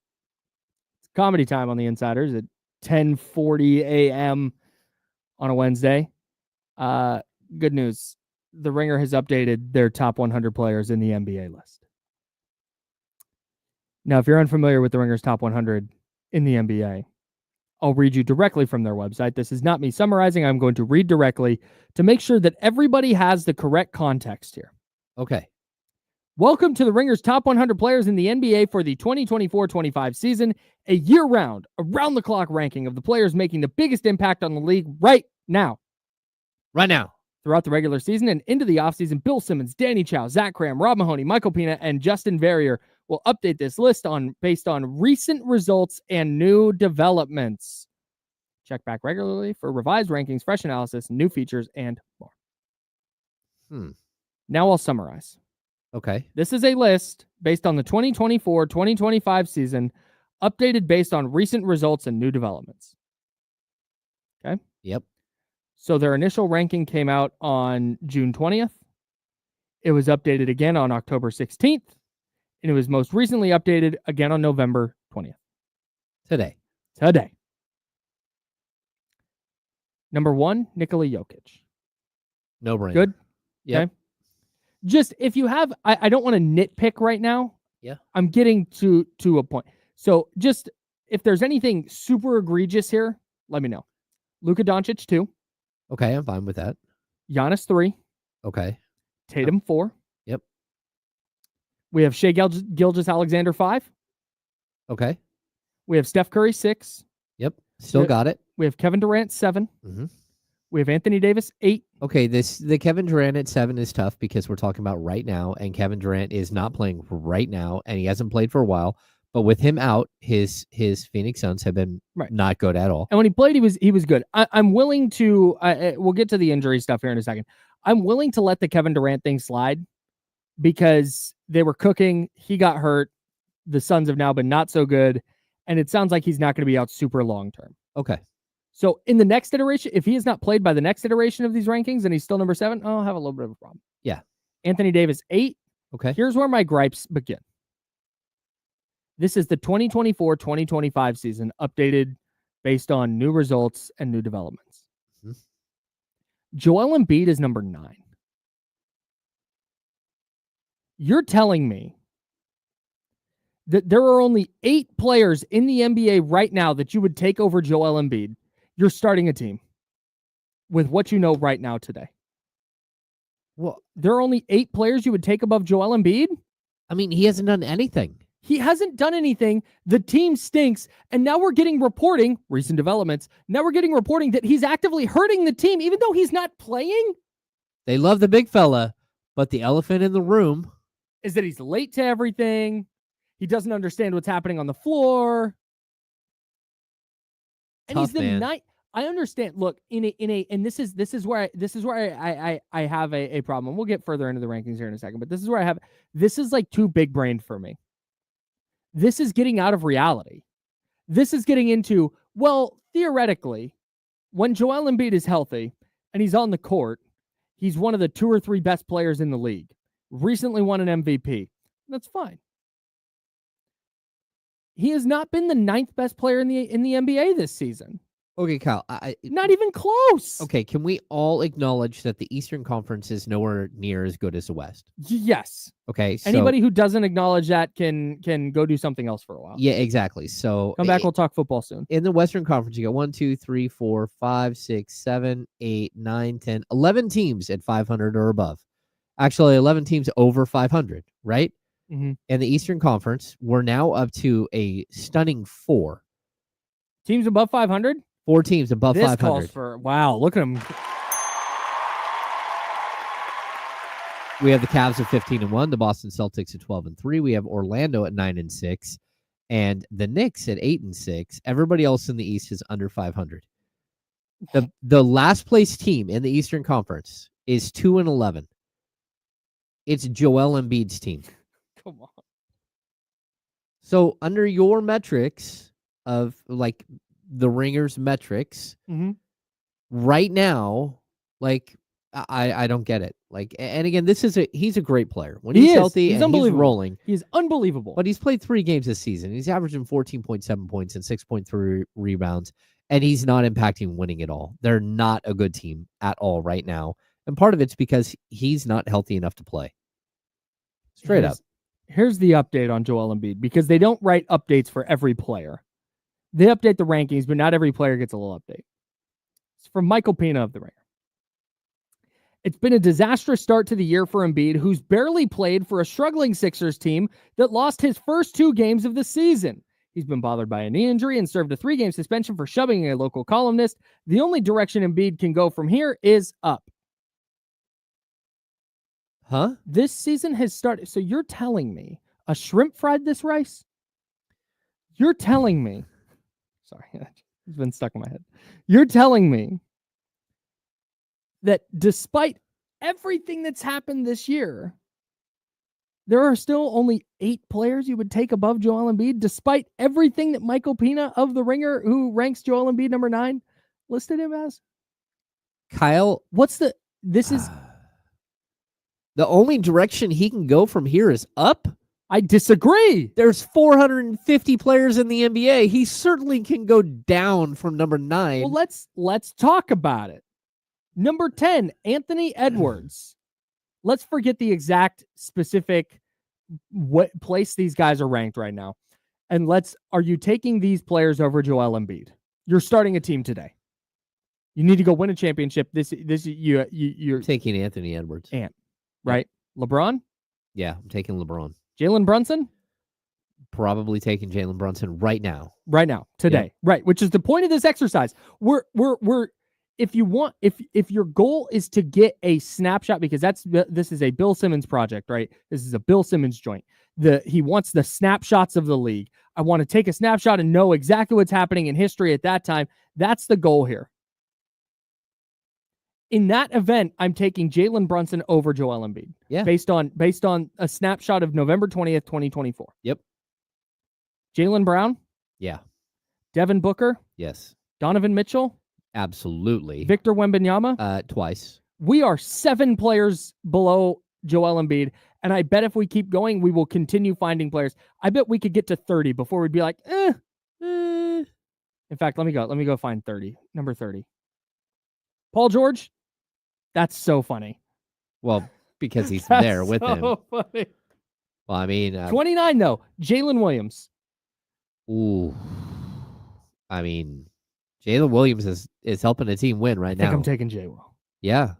It's comedy time on the Insiders at 10:40 a.m. on a Wednesday. Good news. The Ringer has updated their top 100 players in the NBA list. Now, if you're unfamiliar with the Ringer's top 100 in the NBA, I'll read you directly from their website. This is not me summarizing. I'm going to read directly to make sure that everybody has the correct context here. Okay. Welcome to the Ringer's top 100 players in the NBA for the 2024-25 season, a year-round, around-the-clock ranking of the players making the biggest impact on the league right now. Right now. Throughout the regular season and into the offseason, Bill Simmons, Danny Chow, Zach Cram, Rob Mahoney, Michael Pina, and Justin Verrier will update this list based on recent results and new developments. Check back regularly for revised rankings, fresh analysis, new features, and more. Now I'll summarize. Okay. This is a list based on the 2024-2025 season, updated based on recent results and new developments. Okay? Yep. So their initial ranking came out on June 20th. It was updated again on October 16th. And it was most recently updated again on November 20th. Today. Number 1, Nikola Jokic. No brainer. Good? Yep. Okay. Just if you have, I don't want to nitpick right now. Yeah. I'm getting to a point. So just if there's anything super egregious here, let me know. Luka Doncic 2. Okay, I'm fine with that. Giannis 3. Okay. Tatum 4. Yep. We have Shai Gilgeous-Alexander 5. Okay. We have Steph Curry 6. Yep. Still got it. We have Kevin Durant 7. Mm-hmm. We have Anthony Davis 8. Okay, the Kevin Durant at 7 is tough because we're talking about right now, and Kevin Durant is not playing right now, and he hasn't played for a while. But with him out, his Phoenix Suns have been not good at all. And when he played, he was good. I'm willing to. We'll get to the injury stuff here in a second. I'm willing to let the Kevin Durant thing slide because they were cooking. He got hurt. The Suns have now been not so good, and it sounds like he's not going to be out super long term. Okay. So in the next iteration, if he is not played by the next iteration of these rankings and he's still number 7, I'll have a little bit of a problem. Yeah. Anthony Davis 8. Okay. Here's where my gripes begin. This is the 2024-2025 season updated based on new results and new developments. Mm-hmm. Joel Embiid is number 9. You're telling me that there are only 8 players in the NBA right now that you would take over Joel Embiid. You're starting a team with what you know right now today. Well, there are only 8 players you would take above Joel Embiid? I mean, he hasn't done anything. He hasn't done anything. The team stinks. And now we're getting reporting, recent developments, now we're getting reporting that he's actively hurting the team, even though he's not playing. They love the big fella, but the elephant in the room is that he's late to everything. He doesn't understand what's happening on the floor. And Tough, he's the night. I understand. Look, and this is where I have a problem. We'll get further into the rankings here in a second, but this is where this is like too big brained for me. This is getting out of reality. This is getting into, well, theoretically, when Joel Embiid is healthy and he's on the court, he's one of the 2 or 3 best players in the league. Recently won an MVP. That's fine. He has not been the 9th best player in the NBA this season. Okay, Kyle. Not even close. Okay, can we all acknowledge that the Eastern Conference is nowhere near as good as the West? Yes. Okay. So, anybody who doesn't acknowledge that can go do something else for a while. Yeah, exactly. So come back. We'll talk football soon. In the Western Conference, you got 1, 2, 3, 4, 5, 6, 7, 8, 9, 10, 11 teams at 500 or above. Actually, 11 teams over 500, right? Mm-hmm. In the Eastern Conference, we're now up to a stunning 4 teams above 500. 4 teams above this 500. Calls for, wow, look at them. We have the Cavs at 15-1, the Boston Celtics at 12-3. We have Orlando at 9-6, and the Knicks at 8-6. Everybody else in the East is under 500. The last place team in the Eastern Conference is 2-11. It's Joel Embiid's team. Come on. So under your metrics of like the Ringers metrics, mm-hmm. right now, like I don't get it. Like, and again, he's a great player when he's healthy and he's rolling. He's unbelievable. But he's played 3 games this season. He's averaging 14.7 points and 6.3 rebounds, and he's not impacting winning at all. They're not a good team at all right now, and part of it's because he's not healthy enough to play. Straight up. Here's the update on Joel Embiid, because they don't write updates for every player. They update the rankings, but not every player gets a little update. It's from Michael Pina of The Ringer. It's been a disastrous start to the year for Embiid, who's barely played for a struggling Sixers team that lost his first 2 games of the season. He's been bothered by a knee injury and served a 3-game suspension for shoving a local columnist. The only direction Embiid can go from here is up. Huh? This season has started. So you're telling me a shrimp fried this rice? You're telling me. Sorry, it's been stuck in my head. You're telling me that despite everything that's happened this year, there are still only 8 players you would take above Joel Embiid, despite everything that Michael Pina of The Ringer, who ranks Joel Embiid number 9, listed him as? Kyle, this is... The only direction he can go from here is up? I disagree. There's 450 players in the NBA. He certainly can go down from number 9. Well, let's talk about it. Number 10, Anthony Edwards. Let's forget the exact specific what place these guys are ranked right now. And are you taking these players over Joel Embiid? You're starting a team today. You need to go win a championship. You're taking Anthony Edwards. Right? LeBron? Yeah, I'm taking LeBron. Jalen Brunson? probably taking Jalen Brunson right now. Right now, today, right? Which is the point of this exercise. We're if you want, if your goal is to get a snapshot, because this is a Bill Simmons project, right? This is a Bill Simmons joint. He wants the snapshots of the league. I want to take a snapshot and know exactly what's happening in history at that time. That's the goal here. In that event, I'm taking Jalen Brunson over Joel Embiid. Yeah. Based on a snapshot of November 20th, 2024. Yep. Jaylen Brown. Yeah. Devin Booker. Yes. Donovan Mitchell. Absolutely. Victor Wembanyama. Twice. We are 7 players below Joel Embiid, and I bet if we keep going, we will continue finding players. I bet we could get to 30 before we'd be like, In fact, let me go find 30. Number 30. Paul George. That's so funny. Well, because he's That's there with him. so funny. Well, I mean, 29 though. Jalen Williams. Ooh. I mean, Jalen Williams is helping the team win right I think now. I'm taking J-Will. Yeah.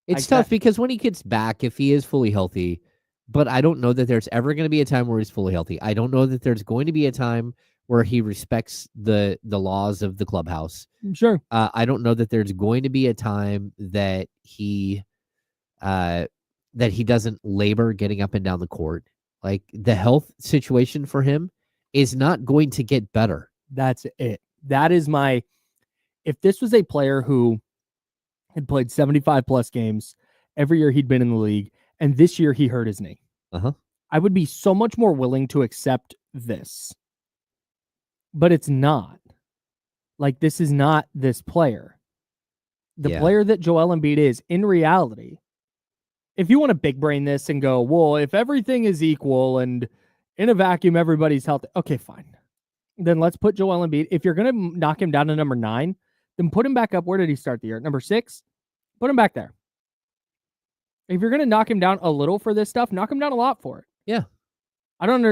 It's tough because when he gets back, if he is fully healthy, but I don't know that there's ever going to be a time where he's fully healthy. I don't know that there's going to be a time where he respects the laws of the clubhouse. Sure. I don't know that there's going to be a time that he doesn't labor getting up and down the court. Like, the health situation for him is not going to get better. That's it. That is if this was a player who had played 75 plus games every year he'd been in the league, and this year he hurt his knee, I would be so much more willing to accept this. But it's not. Like, this is not this player. The player that Joel Embiid is, in reality, if you want to big brain this and go, well, if everything is equal and in a vacuum everybody's healthy, okay, fine. Then let's put Joel Embiid. If you're going to knock him down to number 9, then put him back up. Where did he start the year? Number 6? Put him back there. If you're going to knock him down a little for this stuff, knock him down a lot for it. Yeah. I don't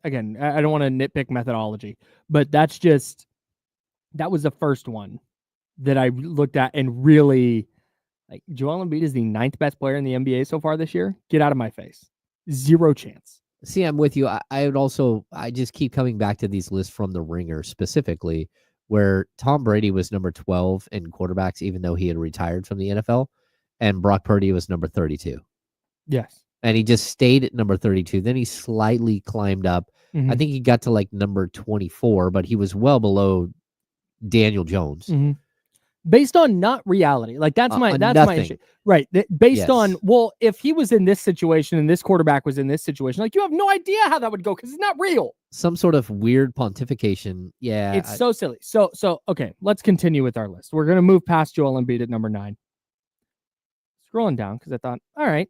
again, I don't want to nitpick methodology, but that was the first one that I looked at and really, like, Joel Embiid is the 9th best player in the NBA so far this year. Get out of my face. 0 chance. See, I'm with you. I just keep coming back to these lists from the Ringer specifically, where Tom Brady was number 12 in quarterbacks, even though he had retired from the NFL, and Brock Purdy was number 32. Yes. And he just stayed at number 32. Then he slightly climbed up. Mm-hmm. I think he got to like number 24, but he was well below Daniel Jones. Mm-hmm. Based on not reality. Like, that's my issue. Right. Based on, well, if he was in this situation and this quarterback was in this situation, like, you have no idea how that would go because it's not real. Some sort of weird pontification. Yeah. It's so silly. So okay, let's continue with our list. We're going to move past Joel Embiid at number 9. Scrolling down because I thought, all right,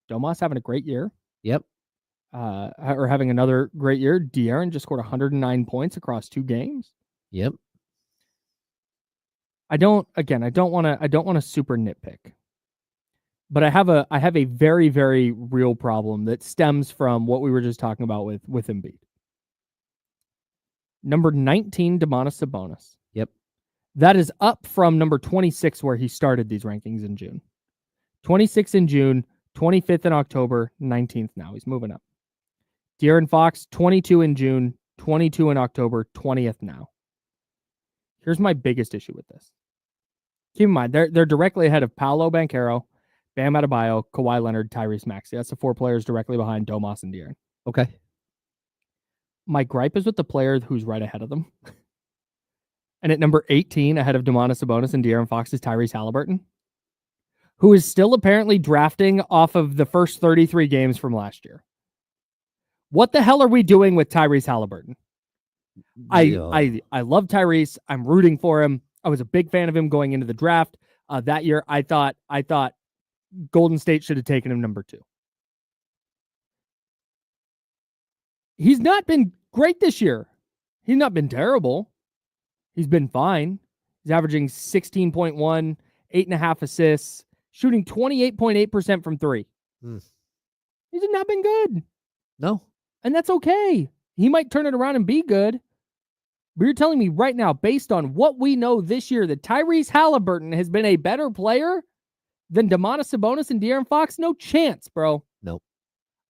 Domas having a great year. Yep. Or having another great year. De'Aaron just scored 109 points across 2 games. Yep. I don't want to super nitpick. But I have a very, very real problem that stems from what we were just talking about with Embiid. Number 19, Domantas Sabonis. Yep. That is up from number 26 where he started these rankings in June. 26 in June, 25th in October, 19th now. He's moving up. De'Aaron Fox, 22 in June, 22 in October, 20th now. Here's my biggest issue with this. Keep in mind, they're directly ahead of Paolo Banchero, Bam Adebayo, Kawhi Leonard, Tyrese Maxey. That's the 4 players directly behind Domas and De'Aaron. Okay. My gripe is with the player who's right ahead of them. And at number 18, ahead of Domantas Sabonis and De'Aaron Fox, is Tyrese Halliburton, who is still apparently drafting off of the first 33 games from last year. What the hell are we doing with Tyrese Halliburton? I love Tyrese. I'm rooting for him. I was a big fan of him going into the draft. That year, I thought Golden State should have taken him number 2. He's not been great this year. He's not been terrible. He's been fine. He's averaging 16.1, 8.5 assists, shooting 28.8% from 3. He's not been good. No. And that's okay. He might turn it around and be good. But you're telling me right now, based on what we know this year, that Tyrese Halliburton has been a better player than Domantas Sabonis and De'Aaron Fox? No chance, bro. Nope.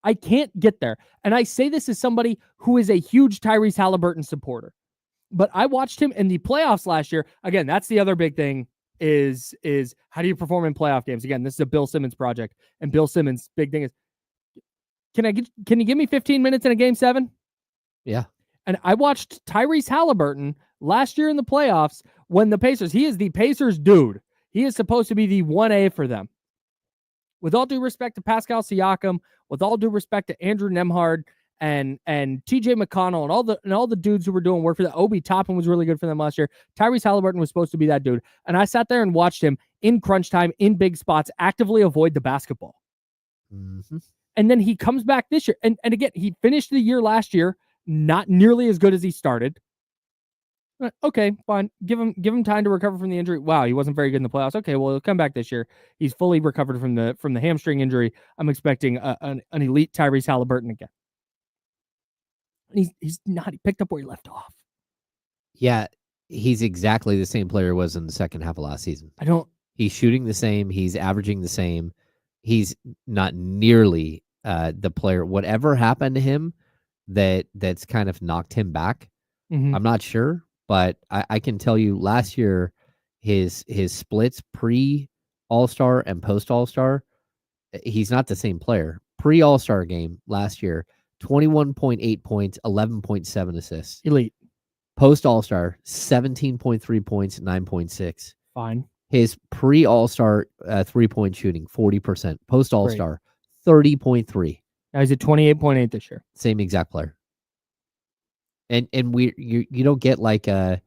I can't get there. And I say this as somebody who is a huge Tyrese Halliburton supporter. But I watched him in the playoffs last year. Again, that's the other big thing is how do you perform in playoff games? Again, this is a Bill Simmons project. And Bill Simmons' big thing is, can you give me 15 minutes in a game 7? Yeah. And I watched Tyrese Halliburton last year in the playoffs when the Pacers, he is the Pacers dude. He is supposed to be the 1A for them. With all due respect to Pascal Siakam, with all due respect to Andrew Nembhard and TJ McConnell and all the dudes who were doing work for the Obi Toppin was really good for them last year. Tyrese Halliburton was supposed to be that dude. And I sat there and watched him in crunch time, in big spots, actively avoid the basketball. Mm-hmm. And then he comes back this year. And again, he finished the year last year not nearly as good as he started. Okay, fine. Give him time to recover from the injury. Wow, he wasn't very good in the playoffs. Okay, well, he'll come back this year. He's fully recovered from the hamstring injury. I'm expecting an elite Tyrese Halliburton again. And he's not. He picked up where he left off. Yeah, he's exactly the same player he was in the second half of last season. He's shooting the same. He's averaging the same. He's not nearly the player. Whatever happened to him that's kind of knocked him back, I'm not sure. But I can tell you last year, his splits pre-All-Star and post-All-Star, he's not the same player. Pre-All-Star game last year, 21.8 points, 11.7 assists. elite. Post-All-Star, 17.3 points, 9.6. Fine. His pre-All-Star three-point shooting, 40%. Post-All-Star, 30.3. Now he's at 28.8 this year. Same exact player. And you don't get like a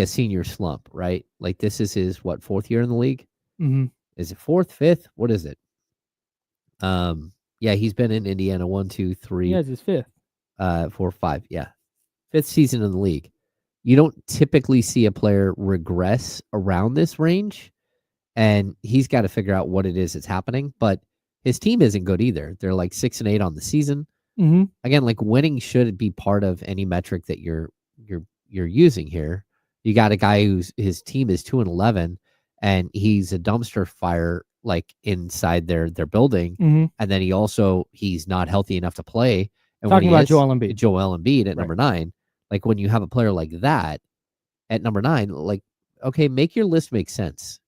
senior slump, right? Like this is his fourth year in the league? Mm-hmm. Is it fourth, fifth? What is it? Yeah, he's been in Indiana 1, 2, 3. Yeah, it's his fifth. 4, 5. Yeah. Fifth season in the league. You don't typically see a player regress around this range, and he's got to figure out what it is that's happening. But his team isn't good either. They're like 6-8 on the season. Mm-hmm. Again, like winning should be part of any metric that you're using here. You got a guy his team is 2-11, and he's a dumpster fire like inside their building, and then he's not healthy enough to play. And talking about Joel Embiid at number 9. Like when you have a player like that at number 9, like okay, make your list make sense.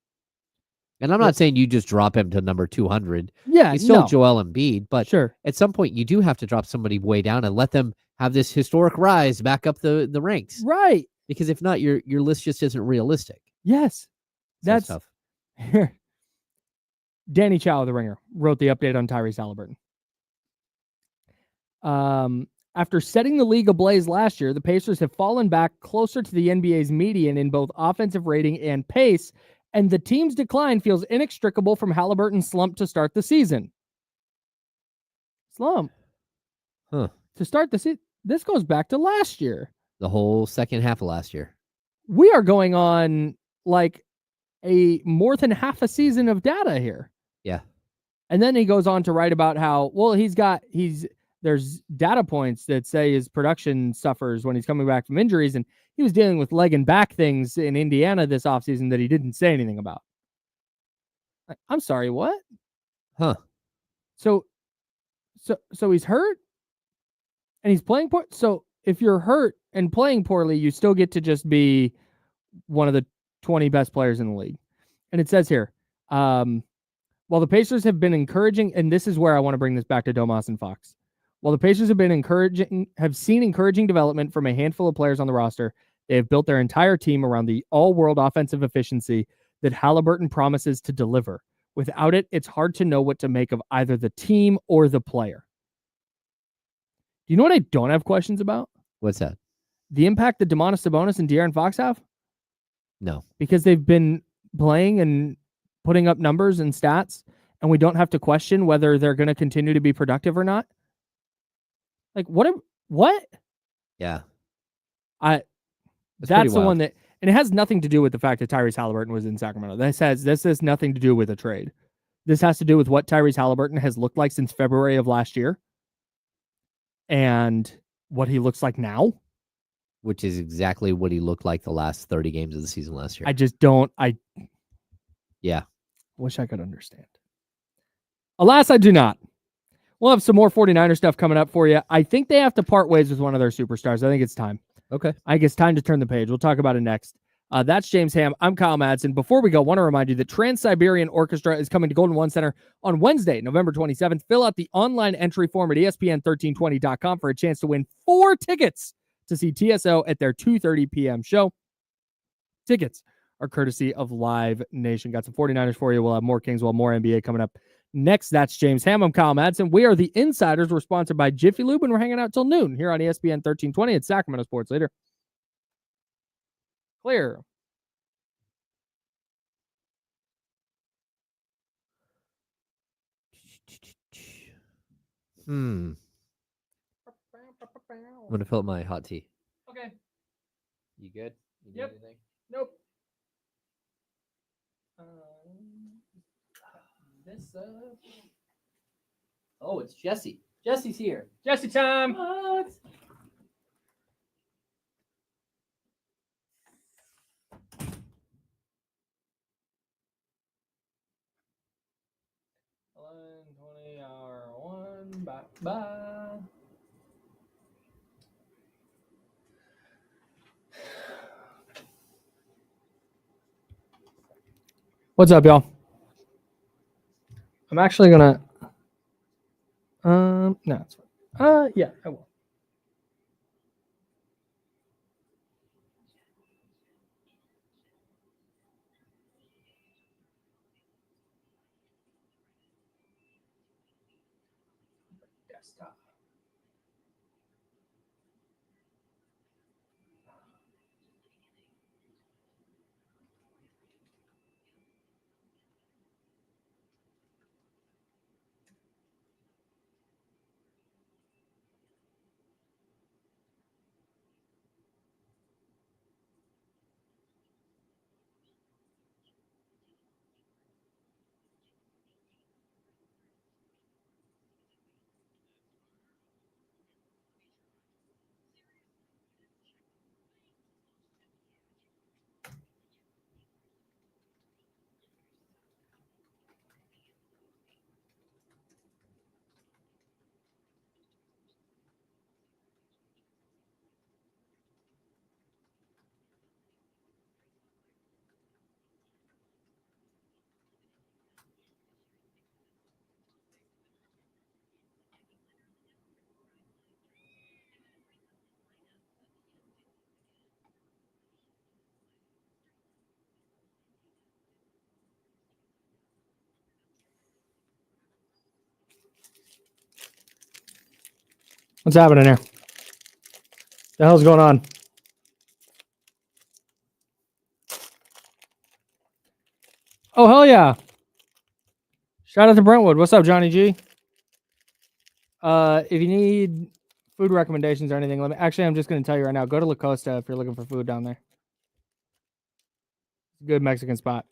And I'm not saying you just drop him to number 200. Yeah, he's still Joel Embiid, but sure. At some point you do have to drop somebody way down and let them have this historic rise back up the ranks. Right. Because if not, your list just isn't realistic. Yes. That's tough. Danny Chow of The Ringer wrote the update on Tyrese Halliburton. After setting the league ablaze last year, the Pacers have fallen back closer to the NBA's median in both offensive rating and pace, and the team's decline feels inextricable from Halliburton's slump to start the season. Slump? Huh. To start the season? This goes back to last year. The whole second half of last year. We are going on like a more than half a season of data here. Yeah. And then he goes on to write about how, well, there's data points that say his production suffers when he's coming back from injuries, and he was dealing with leg and back things in Indiana this offseason that he didn't say anything about. I'm sorry, what? Huh. So he's hurt and he's playing poor. So if you're hurt and playing poorly, you still get to just be one of the 20 best players in the league. And it says here, while the Pacers have been encouraging, and this is where I want to bring this back to Domas and Fox. While the Pacers have seen encouraging development from a handful of players on the roster, they have built their entire team around the all-world offensive efficiency that Halliburton promises to deliver. Without it, it's hard to know what to make of either the team or the player. Do you know what I don't have questions about? What's that? The impact that Domantas Sabonis and De'Aaron Fox have? No. Because they've been playing and putting up numbers and stats, and we don't have to question whether they're going to continue to be productive or not? Like, what? Yeah. That's the one that, and it has nothing to do with the fact that Tyrese Halliburton was in Sacramento. This has nothing to do with a trade. This has to do with what Tyrese Halliburton has looked like since February of last year and what he looks like now. Which is exactly what he looked like the last 30 games of the season last year. I just don't, yeah. Wish I could understand. Alas, I do not. We'll have some more 49er stuff coming up for you. I think they have to part ways with one of their superstars. I think it's time. Okay. I think it's time to turn the page. We'll talk about it next. That's James Ham. I'm Kyle Madsen. Before we go, I want to remind you that Trans-Siberian Orchestra is coming to Golden One Center on Wednesday, November 27th. Fill out the online entry form at ESPN1320.com for a chance to win 4 tickets to see TSO at their 2:30 p.m. show. Tickets are courtesy of Live Nation. Got some 49ers for you. We'll have more Kings. We'll have more NBA coming up next. That's James Ham. I'm Kyle Madsen. We are the Insiders. We're sponsored by Jiffy Lube, and we're hanging out till noon here on ESPN 1320 at Sacramento Sports Leader. Clear. I'm gonna fill up my hot tea. Okay. You good? You need Yep. anything? Nope. This Oh, it's Jesse. Jesse's here. Jesse time. What? $11:20 1. Bye. What's up, y'all? I'm actually gonna. No, it's fine. Yeah, I will. Desktop. What's happening here? The hell's going on? Oh, hell yeah. Shout out to Brentwood. What's up, Johnny G? If you need food recommendations or anything, actually, I'm just going to tell you right now. Go to La Costa if you're looking for food down there. Good Mexican spot.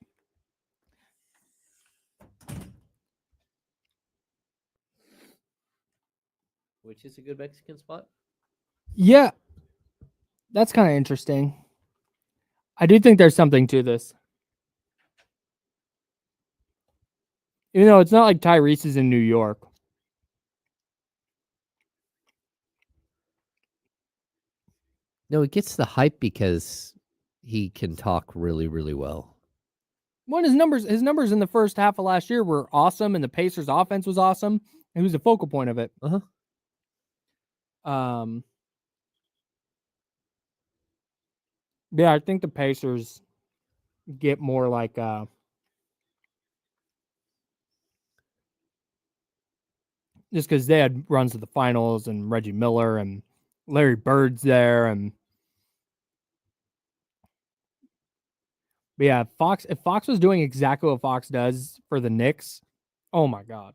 Which is a good Mexican spot? Yeah. That's kind of interesting. I do think there's something to this. Even though it's not like Tyrese is in New York. No, he gets the hype because he can talk really, really well. Well, his numbers in the first half of last year were awesome, and the Pacers' offense was awesome. He was the focal point of it. Yeah, I think the Pacers get more like just because they had runs to the finals and Reggie Miller and Larry Bird's there, and but yeah, if Fox was doing exactly what Fox does for the Knicks, oh my god.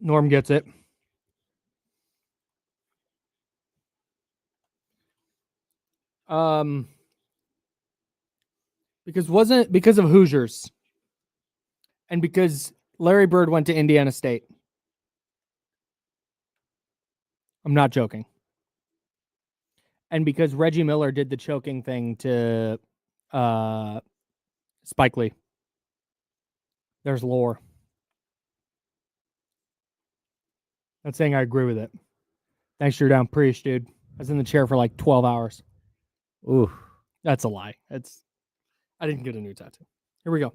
Norm gets it. Because of Hoosiers and because Larry Bird went to Indiana State. I'm not joking. And because Reggie Miller did the choking thing to Spike Lee. There's lore. Not saying I agree with it. Thanks, Drew Down Preach, dude. I was in the chair for like 12 hours. Ooh. That's a lie. I didn't get a new tattoo. Here we go.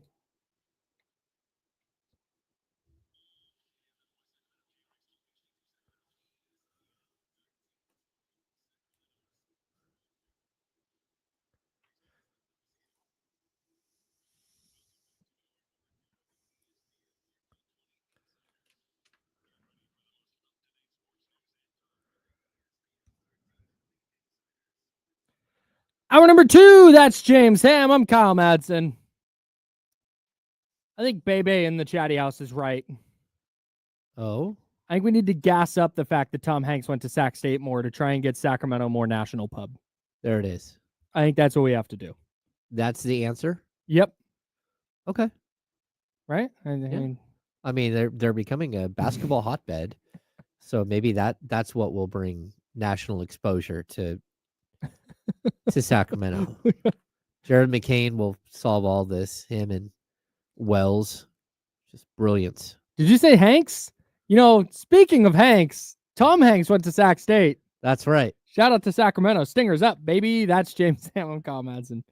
Hour number 2, that's James Ham. I'm Kyle Madsen. I think Bebe in the chatty house is right. Oh? I think we need to gas up the fact that Tom Hanks went to Sac State more to try and get Sacramento more national pub. There it is. I think that's what we have to do. That's the answer? Yep. Okay. Right? I mean, they're becoming a basketball hotbed. So maybe that's what will bring national exposure to Sacramento. Jared McCain will solve all this. Him and Wells. Just brilliance. Did you say Hanks? You know, speaking of Hanks, Tom Hanks went to Sac State. That's right. Shout out to Sacramento. Stingers up, baby. That's James Ham. I'm Kyle Madsen.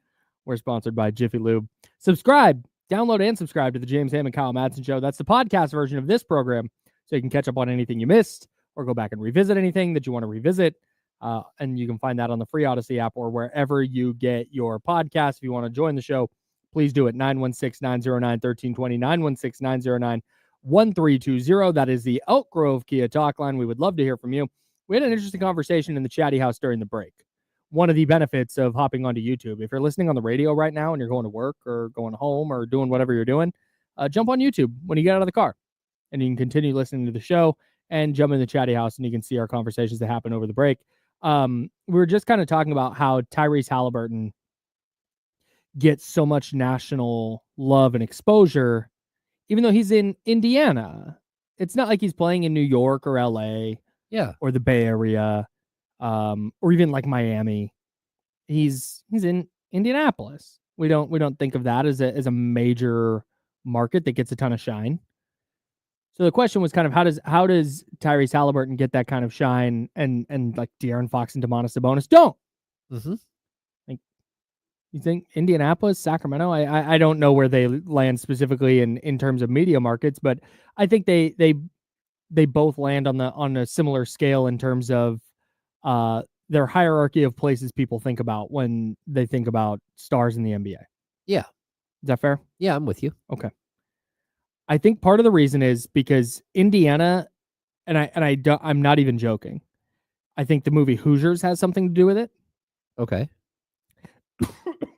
We're sponsored by Jiffy Lube. Subscribe, download, and subscribe to the James Ham and Kyle Madsen Show. That's the podcast version of this program, so you can catch up on anything you missed or go back and revisit anything that you want to revisit. And you can find that on the free Odyssey app or wherever you get your podcast. If you want to join the show, please do it. 916-909-1320, 916-909-1320. That is the Elk Grove Kia talk line. We would love to hear from you. We had an interesting conversation in the chatty house during the break. One of the benefits of hopping onto YouTube, if you're listening on the radio right now and you're going to work or going home or doing whatever you're doing, jump on YouTube when you get out of the car and you can continue listening to the show and jump in the chatty house and you can see our conversations that happen over the break. We were just kind of talking about how Tyrese Halliburton gets so much national love and exposure, even though he's in Indiana. It's not like he's playing in New York or LA, or the Bay Area, or even like Miami. He's in Indianapolis. We don't think of that as a major market that gets a ton of shine. So the question was kind of how does Tyrese Halliburton get that kind of shine and like De'Aaron Fox and Domantas Sabonis don't? Mm-hmm. Like, you think Indianapolis, Sacramento? I don't know where they land specifically in terms of media markets, but I think they both land on a similar scale in terms of their hierarchy of places people think about when they think about stars in the NBA. Yeah. Is that fair? Yeah, I'm with you. Okay. I think part of the reason is because Indiana, I'm not even joking. I think the movie Hoosiers has something to do with it. Okay.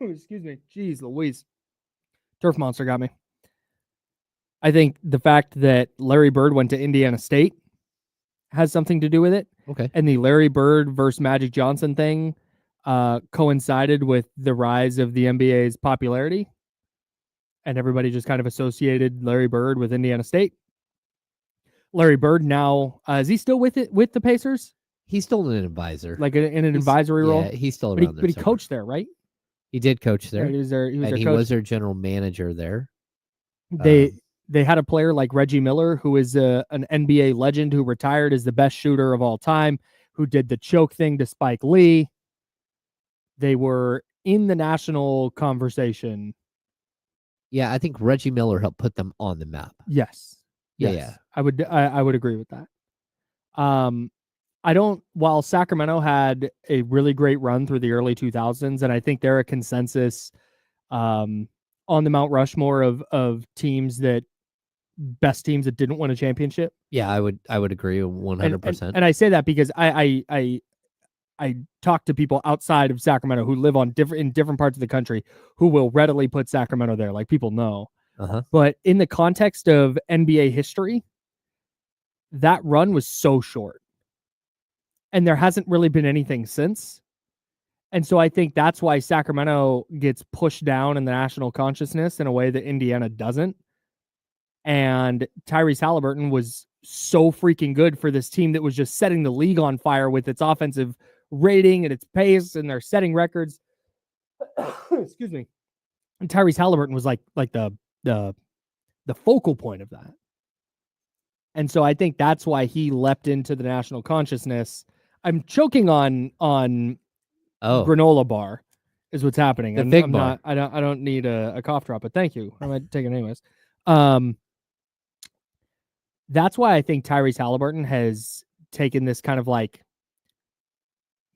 Excuse me. Jeez Louise. Turf Monster got me. I think the fact that Larry Bird went to Indiana State has something to do with it. Okay. And the Larry Bird versus Magic Johnson thing coincided with the rise of the NBA's popularity. And everybody just kind of associated Larry Bird with Indiana State. Larry Bird now, is he still with the Pacers? He's still an advisor. Like in an advisory role? Yeah, he's still around there. But he coached there, right? He did coach there. Yeah, he was their general manager there. They had a player like Reggie Miller, who is an NBA legend who retired as the best shooter of all time, who did the choke thing to Spike Lee. They were in the national conversation. Yeah, I think Reggie Miller helped put them on the map. Yes. Yeah. I would agree with that. While Sacramento had a really great run through the early 2000s, and I think they're a consensus on the Mount Rushmore of teams best teams that didn't win a championship. Yeah, I would agree 100%. And I say that because I talk to people outside of Sacramento who live in different parts of the country who will readily put Sacramento there. Like, people know. Uh-huh. But in the context of NBA history, that run was so short. And there hasn't really been anything since. And so I think that's why Sacramento gets pushed down in the national consciousness in a way that Indiana doesn't. And Tyrese Halliburton was so freaking good for this team that was just setting the league on fire with its offensive rating and its pace, and they're setting records. Excuse me. And Tyrese Halliburton was like the focal point of that. And so I think that's why he leapt into the national consciousness. I'm choking on granola bar is what's happening. The fig bar. I don't need a cough drop, but thank you. I might take it anyways. That's why I think Tyrese Halliburton has taken this kind of like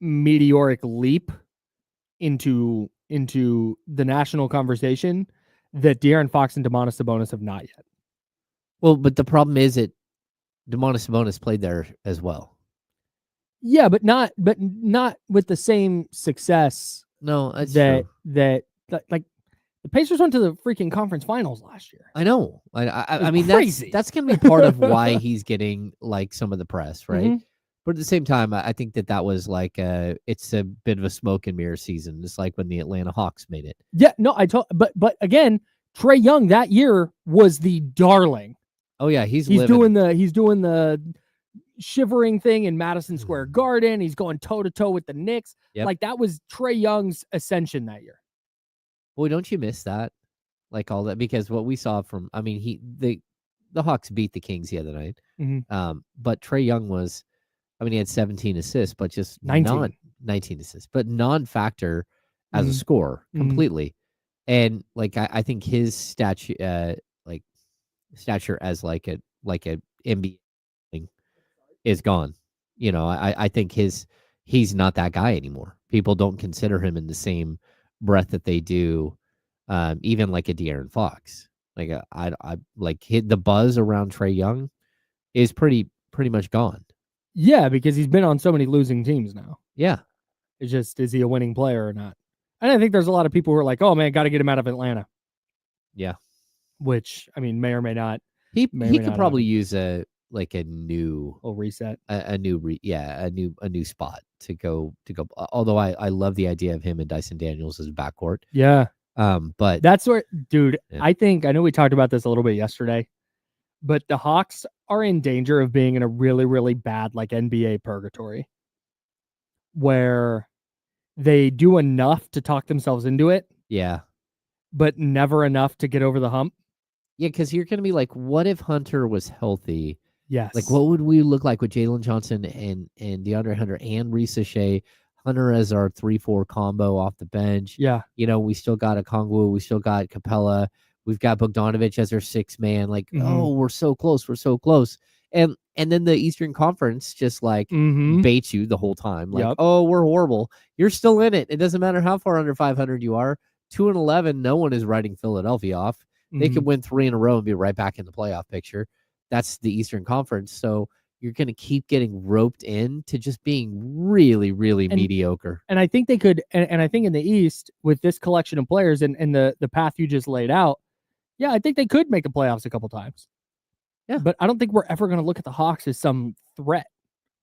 meteoric leap into the national conversation that De'Aaron Fox and Domantas Sabonis have not yet. Well, but the problem is that Domantas Sabonis played there as well. Yeah, but not with the same success. No, that's that true. Like the Pacers went to the freaking conference finals last year. I know. I mean, crazy. that's going to be part of why he's getting like some of the press, right? Mm-hmm. But at the same time, I think that was like it's a bit of a smoke and mirror season. It's like when the Atlanta Hawks made it. Yeah, no, but again, Trae Young that year was the darling. Oh yeah, he's doing the shivering thing in Madison Square Garden. He's going toe to toe with the Knicks. Yep. Like that was Trae Young's ascension that year. Boy, don't you miss that? Like all that, because what we saw from, I mean, the Hawks beat the Kings the other night. Mm-hmm. But Trae Young was, I mean, he had 17 assists, but just 19 assists, but non-factor as a scorer completely. And like I think his stature as like a NBA is gone. You know, I think he's not that guy anymore. People don't consider him in the same breath that they do, even like a De'Aaron Fox. Like I like the buzz around Trae Young is pretty much gone. Yeah, because he's been on so many losing teams now. Yeah, it's just, is he a winning player or not? And I think there's a lot of people who are like, "Oh man, got to get him out of Atlanta." Yeah, which I mean may or may not. He could probably use a new reset, a new spot to go. Although I love the idea of him and Dyson Daniels as backcourt. Yeah. But that's where, dude, yeah. I know we talked about this a little bit yesterday, but the Hawks are in danger of being in a really, really bad like NBA purgatory where they do enough to talk themselves into it. Yeah. But never enough to get over the hump. Yeah, because you're going to be like, what if Hunter was healthy? Yes. Like, what would we look like with Jalen Johnson and DeAndre Hunter and Risa Shea? Hunter as our 3-4 combo off the bench. Yeah. You know, we still got Okongwu. We still got Capella. We've got Bogdanovic as our sixth man. Like, oh, we're so close. We're so close. And then the Eastern Conference just like baits you the whole time. Like, oh, we're horrible. You're still in it. It doesn't matter how far under 500 you are. 2-11, no one is writing Philadelphia off. They could win 3 in a row and be right back in the playoff picture. That's the Eastern Conference. So you're going to keep getting roped in to just being really, really mediocre. And I think they could, and I think in the East, with this collection of players and the path you just laid out, yeah, I think they could make the playoffs a couple times. Yeah. But I don't think we're ever going to look at the Hawks as some threat.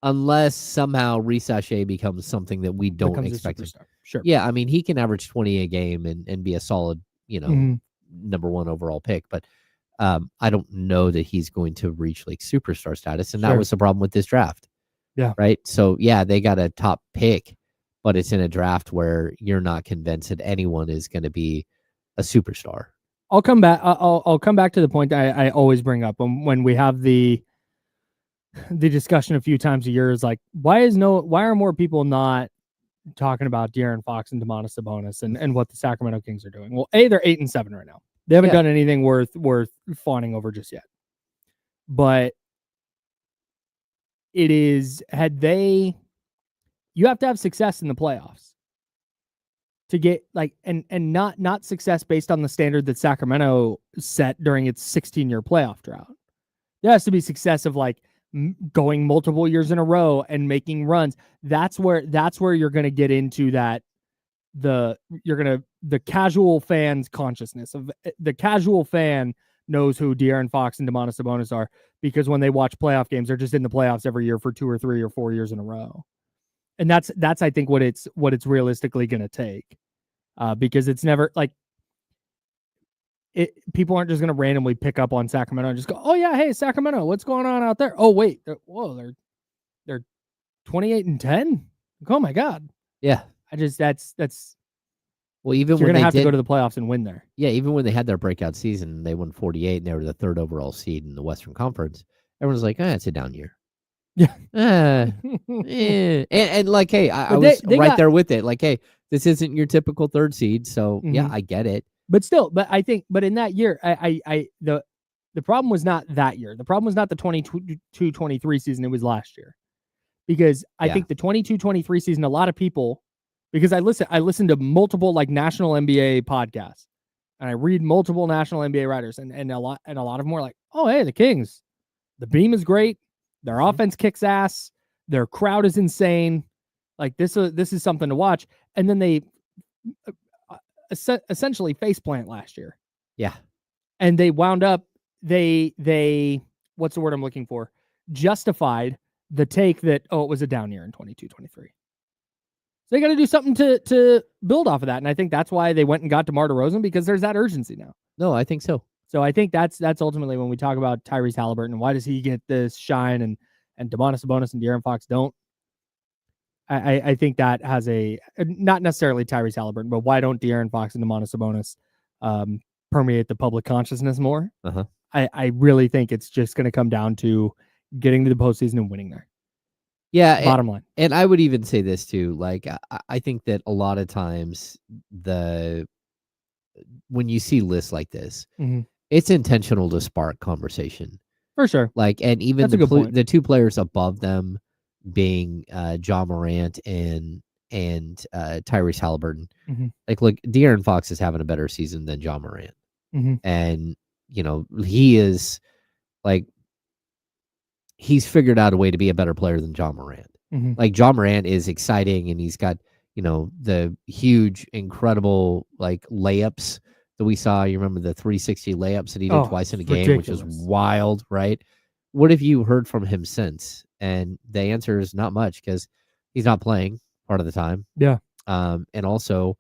Unless somehow Risa Shea becomes something that we don't expect. Sure. Yeah, I mean, he can average 20 a game and be a solid, number 1 overall pick. But I don't know that he's going to reach like superstar status. And that was the problem with this draft. Yeah. Right. So, yeah, they got a top pick, but it's in a draft where you're not convinced that anyone is going to be a superstar. I'll come back. I'll come back to the point that I always bring up when we have the discussion a few times a year is like, why are more people not talking about De'Aaron Fox and Domantas Sabonis and what the Sacramento Kings are doing? Well, they're 8-7 right now. They haven't done anything worth fawning over just yet. But it is, you have to have success in the playoffs to get like, and not success based on the standard that Sacramento set during its 16-year playoff drought. There has to be success of like going multiple years in a row and making runs. That's where you're going to get into that. The casual fan's consciousness of the casual fan knows who De'Aaron Fox and Domantas Sabonis are, because when they watch playoff games, they're just in the playoffs every year for 2 or 3 or 4 years in a row. And that's I think what it's realistically going to take, because it's never like people aren't just going to randomly pick up on Sacramento and just go, oh yeah, hey Sacramento, what's going on out there? Oh wait, they're 28-10. Oh my god. Yeah. I just that's well, even you're when going to they have did, to go to the playoffs and win there. Yeah, even when they had their breakout season, they won 48 and they were the 3rd overall seed in the Western Conference. Everyone's like, it's a down year. Yeah. And like, hey, I was right there with it. Like, hey, this isn't your typical 3rd seed, so yeah, I get it. But still, but in that year, the problem was not that year. The problem was not the 22-23 season. It was last year, because I think the 22-23 season, a lot of people, because I listen to multiple like national NBA podcasts, and I read multiple national NBA writers, and a lot of them were like, oh hey, the Kings, the beam is great, their offense kicks ass, their crowd is insane, like this is something to watch, and then they essentially faceplant last year. Yeah. And they wound up, they what's the word I'm looking for? Justified the take that, it was a down year in 22-23. So they got to do something to build off of that. And I think that's why they went and got DeMar DeRozan, because there's that urgency now. No, I think so. So I think that's ultimately when we talk about Tyrese Halliburton, why does he get this shine and Domantas Sabonis and De'Aaron Fox don't? I think that has not necessarily Tyrese Halliburton, but why don't De'Aaron Fox and Domantas Sabonis permeate the public consciousness more? Uh-huh. I really think it's just going to come down to getting to the postseason and winning there. Yeah. Bottom line. And I would even say this too. Like, I think that a lot of times when you see lists like this, it's intentional to spark conversation. For sure. Like, and even the 2 players above them being Ja Morant and Tyrese Halliburton. Like, look, De'Aaron Fox is having a better season than Ja Morant. And, he is like, he's figured out a way to be a better player than Ja Morant. Like, Ja Morant is exciting, and he's got, the huge, incredible, like, layups that we saw. You remember the 360 layups that he did twice in a game, ridiculous. Which is wild, right? What have you heard from him since? And the answer is not much, because he's not playing part of the time. Yeah. And also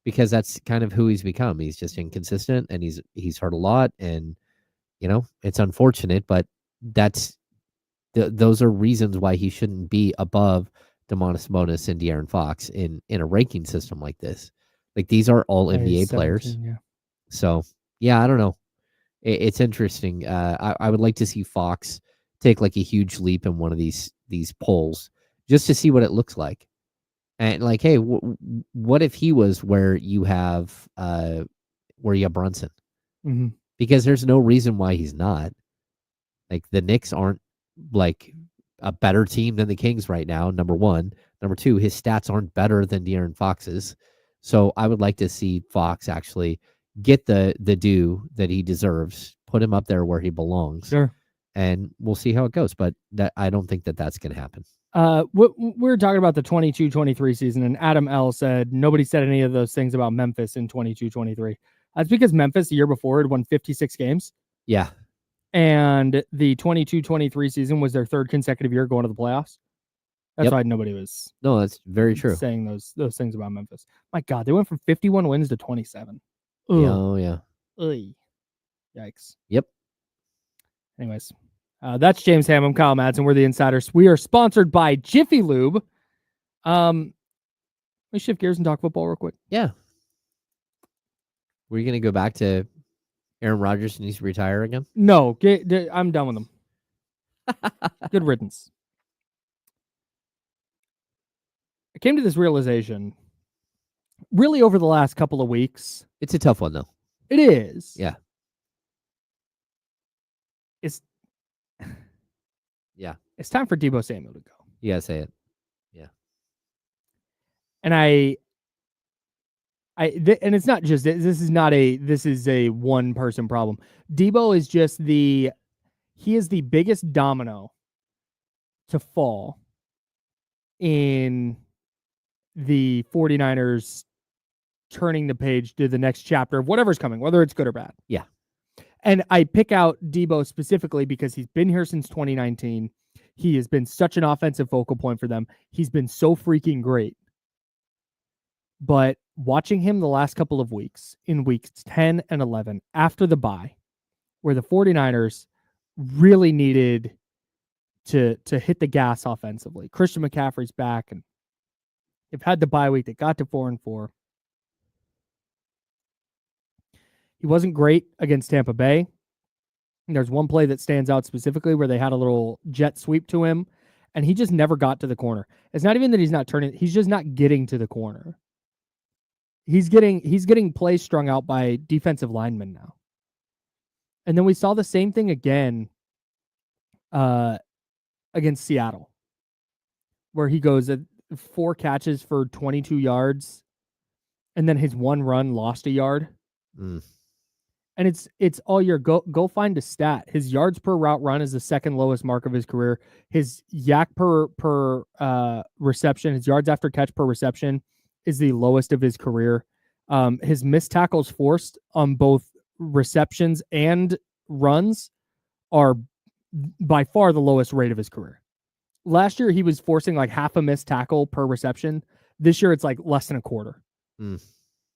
because that's kind of who he's become. He's just inconsistent, and he's hurt a lot, and it's unfortunate, but those are reasons why he shouldn't be above Domantas Sabonis and De'Aaron Fox in a ranking system like this. Like, these are all NBA players. Yeah. So yeah, I don't know. It's interesting. I would like to see Fox take like a huge leap in one of these polls, just to see what it looks like. And like, hey, what if he was where you have Brunson? Because there's no reason why he's not. Like, the Knicks aren't like a better team than the Kings right now, number one. Number two, his stats aren't better than De'Aaron Fox's. So I would like to see Fox actually get the due that he deserves, put him up there where he belongs. Sure. And we'll see how it goes. But I don't think that's going to happen. We're talking about the 22-23 season, and Adam L said nobody said any of those things about Memphis in 22-23. That's because Memphis the year before had won 56 games. Yeah. And the 22-23 season was their 3rd consecutive year going to the playoffs. That's why nobody was. No, that's very true. Saying those things about Memphis. My God, they went from 51 wins to 27. Ugh. Yeah, oh yeah. Ugh. Yikes. Yep. Anyways, that's James Ham. I'm Kyle Madsen. We're the Insiders. We are sponsored by Jiffy Lube. Let me shift gears and talk football real quick. Yeah. Were you going to go back to Aaron Rodgers needs to retire again? No, I'm done with him. Good riddance. I came to this realization really over the last couple of weeks. It's a tough one, though. It is. Yeah. It's time for Deebo Samuel to go. You gotta say it. Yeah. And and it's not just this is a one person problem. Deebo is just he is the biggest domino to fall in the 49ers turning the page to the next chapter of whatever's coming, whether it's good or bad. Yeah. And I pick out Debo specifically because he's been here since 2019. He has been such an offensive focal point for them. He's been so freaking great. But watching him the last couple of weeks, in weeks 10 and 11, after the bye, where the 49ers really needed to hit the gas offensively. Christian McCaffrey's back, and they've had the bye week. They got to 4-4. He wasn't great against Tampa Bay. There's one play that stands out specifically where they had a little jet sweep to him, and he just never got to the corner. It's not even that he's not turning; he's just not getting to the corner. He's getting plays strung out by defensive linemen now. And then we saw the same thing again against Seattle, where he goes 4 catches for 22 yards, and then his one run lost a yard. And it's all year. Go find a stat. His yards per route run is the second lowest mark of his career. His yak per reception, his yards after catch per reception, is the lowest of his career. His missed tackles forced on both receptions and runs are by far the lowest rate of his career. Last year, he was forcing like half a missed tackle per reception. This year, it's like less than a quarter.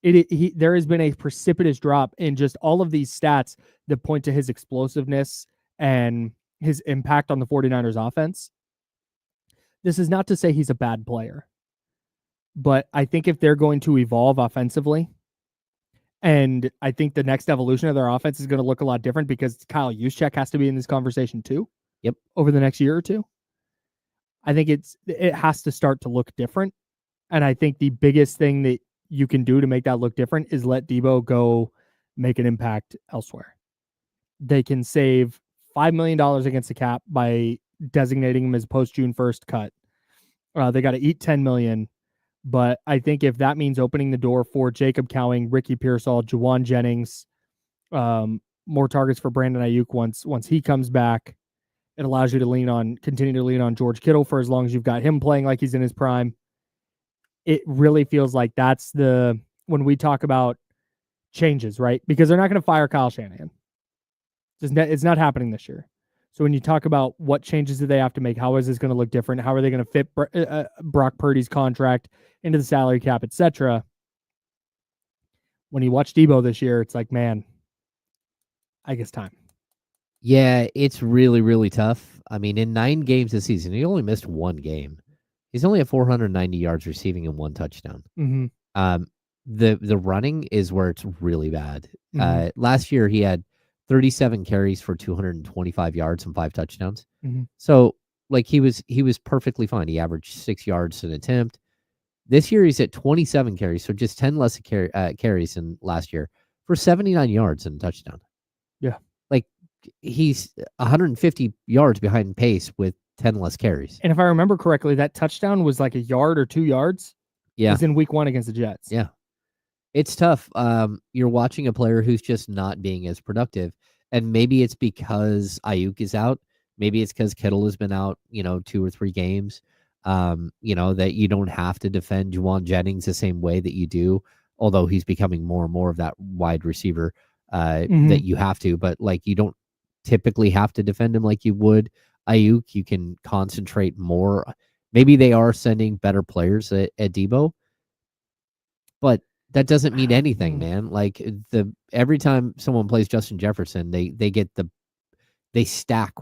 There has been a precipitous drop in just all of these stats that point to his explosiveness and his impact on the 49ers offense. This is not to say he's a bad player, but I think if they're going to evolve offensively, and I think the next evolution of their offense is going to look a lot different because Kyle Juszczyk has to be in this conversation too. Yep. Over the next year or two. I think it has to start to look different. And I think the biggest thing that you can do to make that look different is let Debo go make an impact elsewhere. They can save $5 million against the cap by designating him as post June 1st cut. They got to eat $10 million. But I think if that means opening the door for Jacob Cowing, Ricky Pearsall, Juwan Jennings, more targets for Brandon Ayuk once he comes back, it allows you to continue to lean on George Kittle for as long as you've got him playing like he's in his prime. It really feels like that's when we talk about changes, right? Because they're not going to fire Kyle Shanahan. It's not happening this year. So when you talk about what changes do they have to make, how is this going to look different? How are they going to fit Brock Purdy's contract into the salary cap, etc.? When you watch Debo this year, it's like, man, I guess time. Yeah, it's really, really tough. I mean, in 9 games this season, he only missed 1 game. He's only at 490 yards receiving and 1 touchdown. The running is where it's really bad. Last year, he had 37 carries for 225 yards and 5 touchdowns. So, like, he was perfectly fine. He averaged 6 yards an attempt. This year, he's at 27 carries, so just 10 less carries than last year for 79 yards and a touchdown. Yeah. Like, he's 150 yards behind pace with 10 less carries. And if I remember correctly, that touchdown was like a yard or 2 yards. Yeah. It was in week 1 against the Jets. Yeah. It's tough. You're watching a player who's just not being as productive. And maybe it's because Ayuk is out. Maybe it's because Kittle has been out, 2 or 3 games. That you don't have to defend Juwan Jennings the same way that you do, although he's becoming more and more of that wide receiver that you have to. But, like, you don't typically have to defend him like you would Ayuk. You can concentrate more. Maybe they are sending better players at Debo, but that doesn't mean anything, man. Like, every time someone plays Justin Jefferson, they stack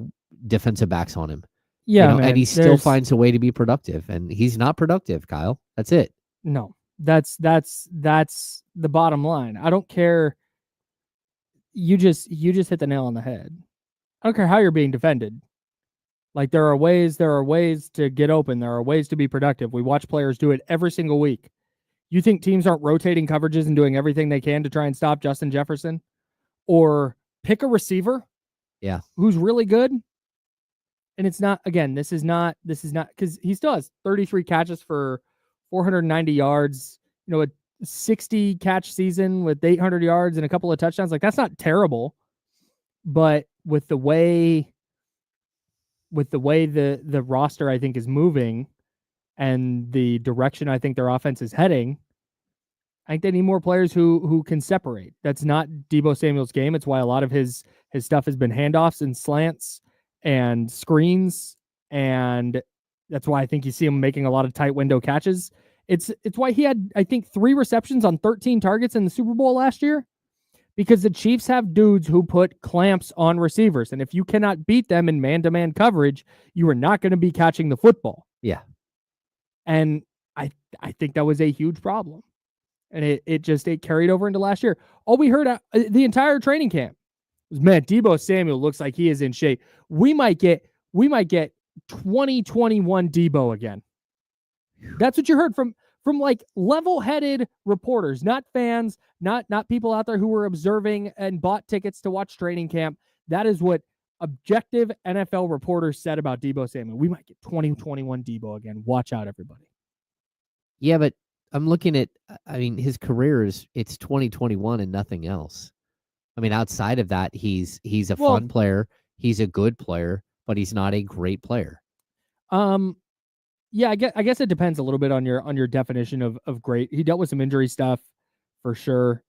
defensive backs on him. Yeah, and he still finds a way to be productive, and he's not productive, Kyle. That's it. No, that's the bottom line. I don't care. You just hit the nail on the head. I don't care how you're being defended. Like, there are ways to get open. There are ways to be productive. We watch players do it every single week. You think teams aren't rotating coverages and doing everything they can to try and stop Justin Jefferson? Or pick a receiver who's really good? And it's not, again, this is not, because he still has 33 catches for 490 yards, a 60 catch season with 800 yards and a couple of touchdowns. Like, that's not terrible. But with the way the roster, I think, is moving and the direction I think their offense is heading, I think they need more players who can separate. That's not Deebo Samuel's game. It's why a lot of his stuff has been handoffs and slants and screens, and that's why I think you see him making a lot of tight window catches. It's why he had, I think, 3 receptions on 13 targets in the Super Bowl last year, because the Chiefs have dudes who put clamps on receivers, and if you cannot beat them in man-to-man coverage, you are not going to be catching the football. Yeah. And I think that was a huge problem. And it carried over into last year. All we heard the entire training camp was, man, Deebo Samuel looks like he is in shape. We might get 2021 Deebo again. That's what you heard from like level-headed reporters, not fans, not people out there who were observing and bought tickets to watch training camp. That is what objective NFL reporters said about Deebo Samuel. We might get 2021 Deebo again. Watch out, everybody. Yeah, but I'm looking at, I mean, his career it's 2021 and nothing else. I mean, outside of that, he's a fun player. He's a good player, but he's not a great player. Yeah, I guess it depends a little bit on your definition of great. He dealt with some injury stuff for sure.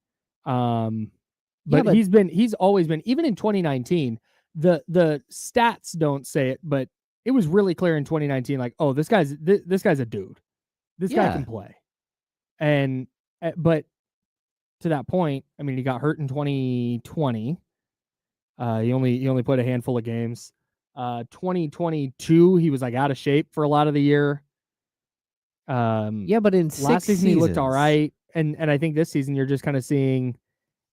But he's always been, even in 2019, the stats don't say it, but it was really clear in 2019, like, oh, this guy's a dude. This guy can play. And but to that point, I mean, he got hurt in 2020. He only played a handful of games. 2022, he was like out of shape for a lot of the year. But in last season he looked all right, and I think this season you're just kind of seeing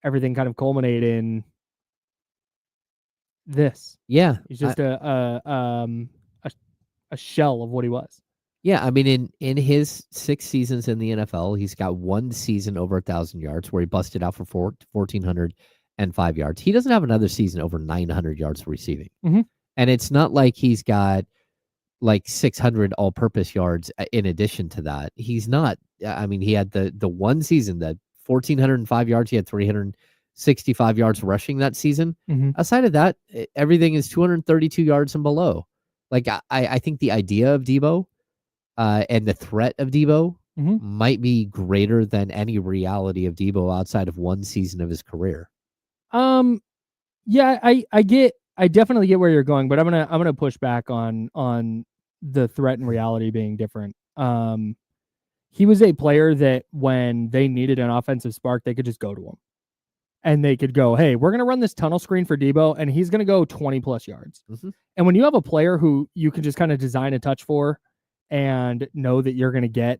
everything kind of culminate in this. Yeah, he's just a shell of what he was. Yeah, I mean, in his 6 seasons in the NFL, he's got 1 season over 1,000 yards where he busted out for 1,405 yards. He doesn't have another season over 900 yards receiving. Mm-hmm. And it's not like he's got like 600 all-purpose yards in addition to that. He's not. I mean, he had the 1 season, that 1,405 yards. He had 365 yards rushing that season. Mm-hmm. Outside of that, everything is 232 yards and below. Like, I think the idea of Deebo and the threat of Deebo might be greater than any reality of Deebo outside of 1 season of his career. Yeah, I definitely get where you're going, but I'm gonna push back on the threat and reality being different. He was a player that when they needed an offensive spark, they could just go to him. And they could go, hey, we're going to run this tunnel screen for Deebo, and he's going to go 20-plus yards. Mm-hmm. And when you have a player who you can just kind of design a touch for and know that you're going to get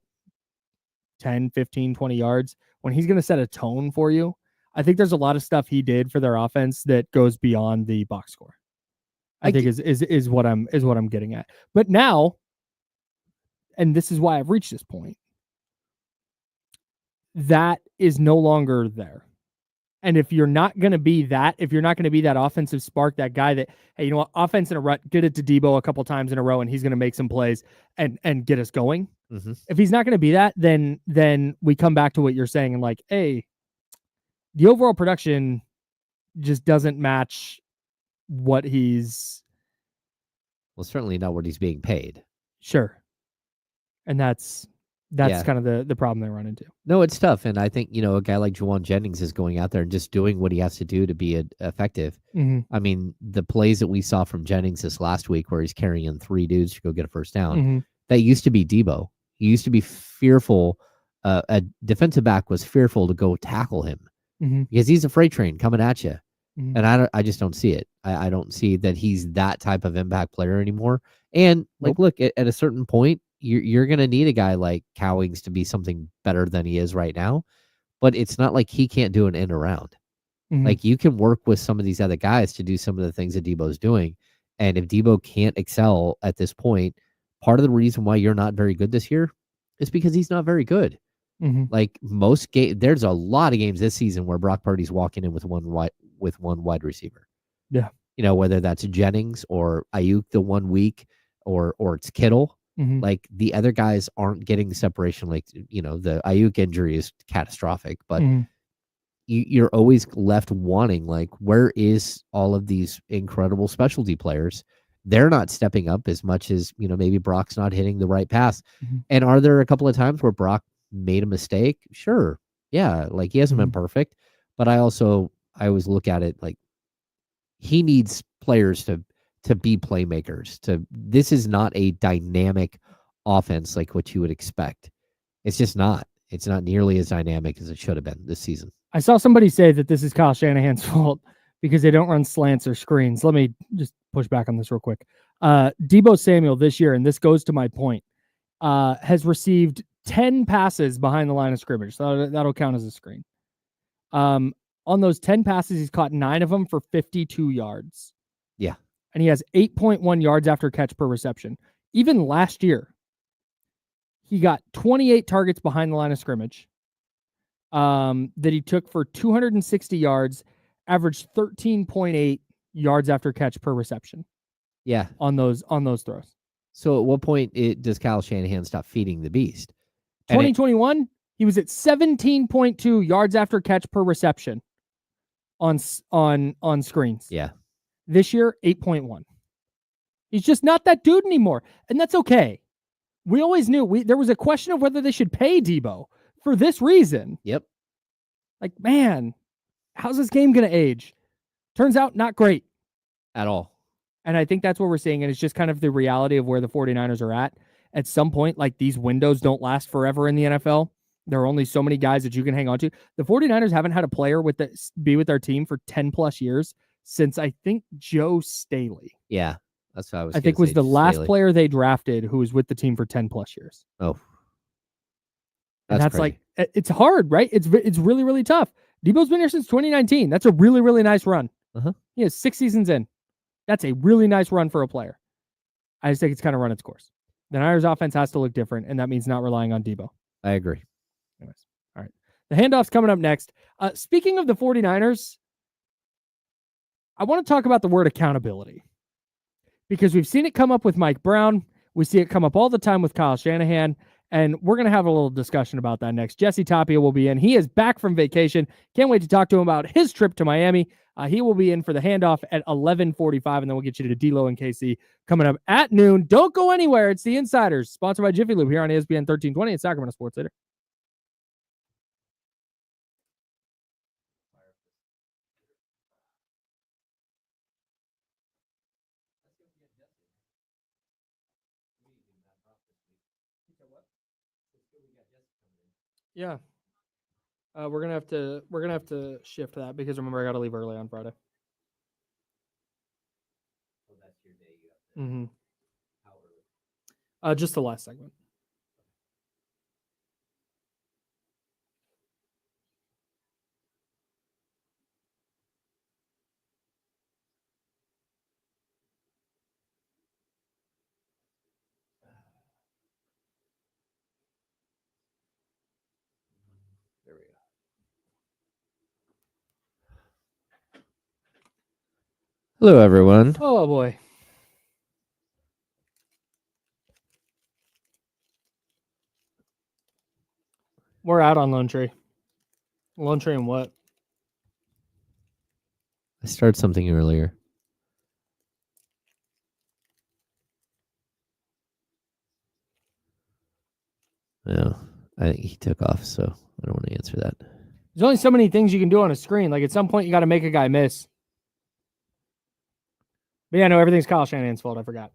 10, 15, 20 yards, when he's going to set a tone for you, I think there's a lot of stuff he did for their offense that goes beyond the box score. I think is what I'm getting at. But now, and this is why I've reached this point, that is no longer there. And if you're not going to be that, offensive spark, that guy that, hey, you know what, offense in a rut, get it to Deebo a couple times in a row, and he's going to make some plays and get us going. Mm-hmm. If he's not going to be that, then we come back to what you're saying and like, hey, the overall production just doesn't match what he's. Well, certainly not what he's being paid. Sure. And that's kind of the problem they run into. No, it's tough. And I think, a guy like Juwan Jennings is going out there and just doing what he has to do to be effective. Mm-hmm. I mean, the plays that we saw from Jennings this last week where he's carrying 3 dudes to go get a first down, that used to be Deebo. He used to be fearful. A defensive back was fearful to go tackle him because he's a freight train coming at you. Mm-hmm. And I just don't see it. I don't see that he's that type of impact player anymore. And look, at a certain point, you're going to need a guy like Cowings to be something better than he is right now. But it's not like he can't do an end around. Mm-hmm. Like, you can work with some of these other guys to do some of the things that Deebo's doing. And if Deebo can't excel at this point, part of the reason why you're not very good this year is because he's not very good. Mm-hmm. Like, most games, there's a lot of games this season where Brock Purdy's walking in with one wide receiver. Yeah. Whether that's Jennings or Ayuk the 1 week or it's Kittle. Mm-hmm. Like, the other guys aren't getting the separation. Like, the Ayuk injury is catastrophic, but you're always left wanting, like, where is all of these incredible specialty players? They're not stepping up as much as, maybe Brock's not hitting the right pass. Mm-hmm. And are there a couple of times where Brock made a mistake? Sure. Yeah, like he hasn't been perfect, but I always look at it like he needs players to be playmakers. This is not a dynamic offense like what you would expect. It's just not. It's not nearly as dynamic as it should have been this season. I saw somebody say that this is Kyle Shanahan's fault because they don't run slants or screens. Let me just push back on this real quick. Deebo Samuel this year, and this goes to my point, has received 10 passes behind the line of scrimmage. So that'll count as a screen. On those 10 passes, he's caught 9 of them for 52 yards. Yeah. And he has 8.1 yards after catch per reception. Even last year, he got 28 targets behind the line of scrimmage that he took for 260 yards, averaged 13.8 yards after catch per reception. Yeah. On those throws. So at what point does Kyle Shanahan stop feeding the beast? 2021, he was at 17.2 yards after catch per reception on screens. Yeah. This year, 8.1. He's just not that dude anymore, and that's okay. We always knew there was a question of whether they should pay Deebo for this reason. Yep. Like, man, how's this game going to age? Turns out not great. At all. And I think that's what we're seeing, and it's just kind of the reality of where the 49ers are at. At some point, like, these windows don't last forever in the NFL. There are only so many guys that you can hang on to. The 49ers haven't had a player be with their team for 10-plus years since, I think, Joe Staley. Yeah, that's what I think was the last player they drafted who was with the team for 10-plus years. Oh. And that's like, it's hard, right? It's really, really tough. Deebo's been here since 2019. That's a really, really nice run. He has 6 seasons in. That's a really nice run for a player. I just think it's kind of run its course. The Niners offense has to look different, and that means not relying on Deebo. I agree. Anyways, all right. The handoff's coming up next. Speaking of the 49ers, I want to talk about the word accountability because we've seen it come up with Mike Brown. We see it come up all the time with Kyle Shanahan, and we're going to have a little discussion about that next. Jesse Tapia will be in. He is back from vacation. Can't wait to talk to him about his trip to Miami. He will be in for the handoff at 11:45, and then we'll get you to D-Lo and KC coming up at noon. Don't go anywhere. It's the Insiders, sponsored by Jiffy Lube here on ESPN 1320 at Sacramento Sports Leader. Yeah. We're gonna have to shift that because remember I got to leave early on Friday. So that's your day. You have to. How early? Just the last segment. There we go. Hello, everyone. Oh boy. We're out on Lone Tree. Lone Tree and what? I started something earlier. No, I think he took off, so I don't want to answer that. There's only so many things you can do on a screen. Like, at some point, you got to make a guy miss. But yeah, no, everything's Kyle Shanahan's fault. I forgot.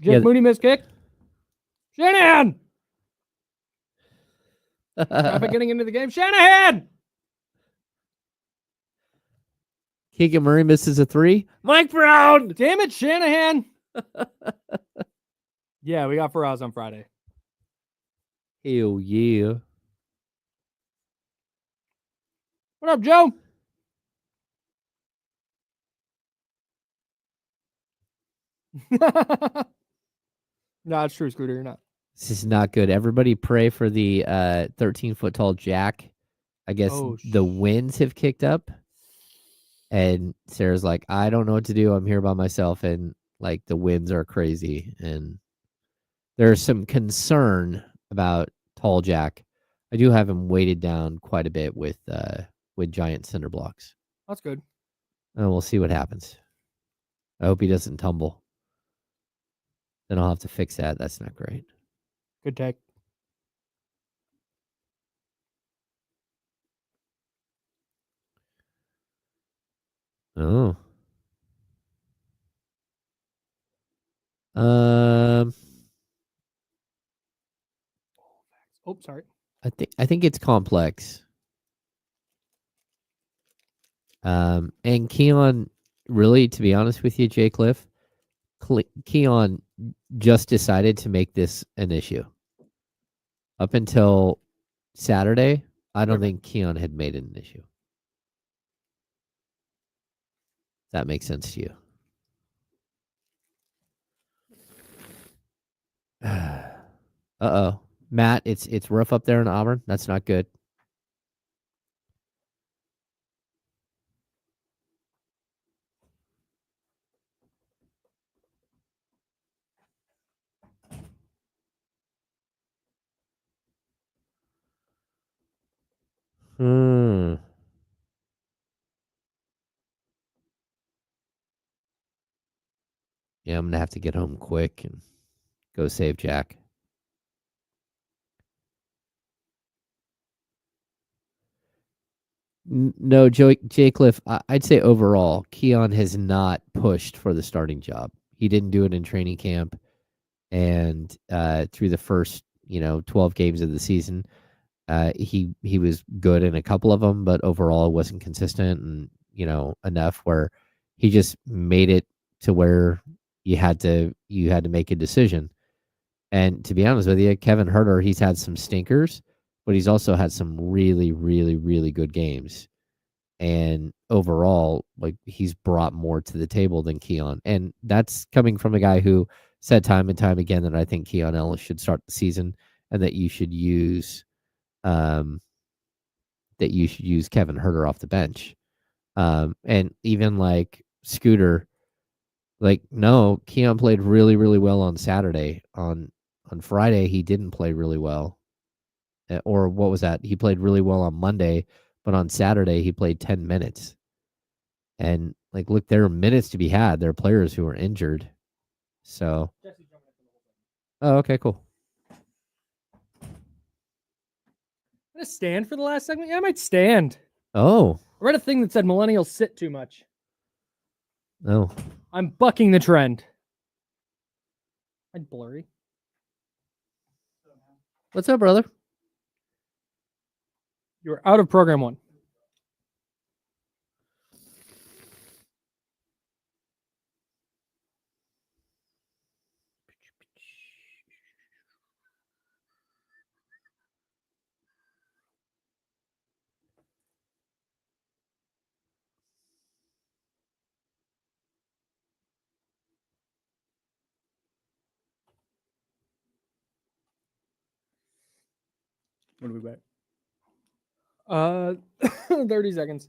Jeff Mooney missed kick. Shanahan! Traffic getting into the game. Shanahan! Keegan Murray misses a 3. Mike Brown! Damn it, Shanahan! Yeah, we got Faraz on Friday. Hell yeah. What up, Joe? No, it's true, Scooter. You're not. This is not good. Everybody pray for the 13-foot tall Jack. I guess the winds have kicked up. And Sarah's like, I don't know what to do. I'm here by myself. And like the winds are crazy. And there's some concern about tall Jack. I do have him weighted down quite a bit with giant cinder blocks. That's good. And we'll see what happens. I hope he doesn't tumble. then I'll have to fix that. That's not great. Good take. Oh. Um, Oh, sorry. I think it's complex. And Keon, really, to be honest with you, Jay Cliff, Keon just decided to make this an issue. Up until Saturday, I don't think Keon had made it an issue. That makes sense to you. Uh-oh. Matt, it's rough up there in Auburn. That's not good. Yeah, I'm going to have to get home quick and go save Jack. No, Jay Cliff, I'd say overall, Keon has not pushed for the starting job. He didn't do it in training camp. And through the first, 12 games of the season, he was good in a couple of them, but overall it wasn't consistent and, enough where he just made it to where you had to make a decision. And to be honest with you, Kevin Huerter, he's had some stinkers, but he's also had some really, really, really good games. And overall, like, he's brought more to the table than Keon. And that's coming from a guy who said time and time again that I think Keon Ellis should start the season and that you should use Kevin Huerter off the bench. And even like Scooter, like, no, Keon played really, really well on Saturday. On Friday, he didn't play really well. Or what was that? He played really well on Monday, but on Saturday, he played 10 minutes. And, like, look, there are minutes to be had. There are players who are injured. So. Oh, okay, cool. I'm going to stand for the last segment? Yeah, I might stand. Oh. I read a thing that said millennials sit too much. Oh. I'm bucking the trend. I'm blurry. What's up, brother? You're out of program 1. When are we back? 30 seconds.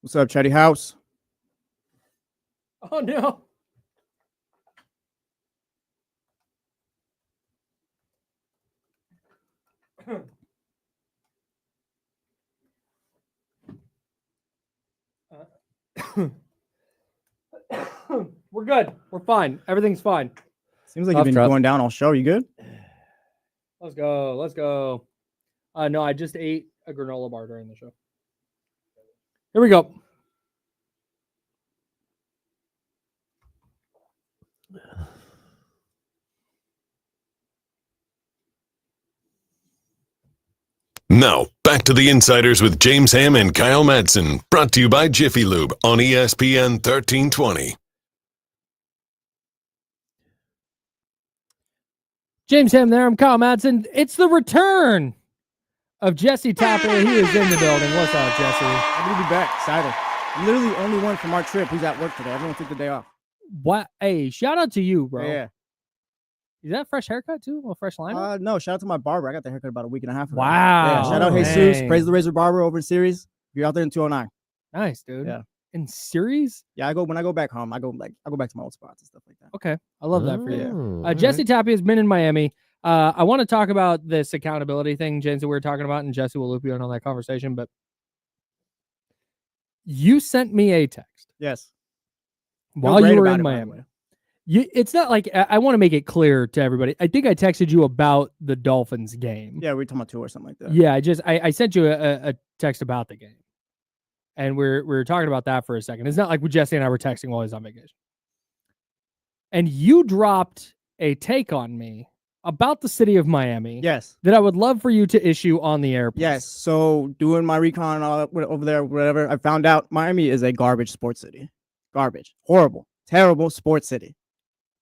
What's up, Chatty House? Oh, no. We're good. We're fine. Everything's fine. Seems like you've been going down all show. You good? Let's go. Let's go. No, I just ate a granola bar during the show. Here we go. Now, back to the Insiders with James Ham and Kyle Madsen, brought to you by Jiffy Lube on ESPN 1320. James Ham there. I'm Kyle Madsen. It's the return of Jesse Tapper. He is in the building. What's up, Jesse? Happy to be back. Excited. Literally the only one from our trip who's at work today. Everyone took the day off. What? Hey, shout out to you, bro. Yeah. Is that a fresh haircut too? A little fresh lineup? No, shout out to my barber. I got the haircut about a week and a half ago. Wow. Yeah, shout out Jesus, Praise the Razor Barber over in Sirius. If you're out there in 209. Nice, dude. Yeah. In series? Yeah, when I go back home, I go back to my old spots and stuff like that. Okay. I love that for you. Oh, Jesse Tapia has been in Miami. I want to talk about this accountability thing, James, that we were talking about, and Jesse will loop you in on that conversation. But you sent me a text. Yes. While you were in Miami. It's not like I want to make it clear to everybody. I think I texted you about the Dolphins game. Yeah, we were talking about 2 or something like that. Yeah, I sent you a text about the game, and we were talking about that for a second. It's not like Jesse and I were texting while he's on vacation. And you dropped a take on me about the city of Miami. Yes. That I would love for you to issue on the air. Please. Yes. So doing my recon and all that over there, whatever, I found out Miami is a garbage sports city. Garbage. Horrible. Terrible sports city.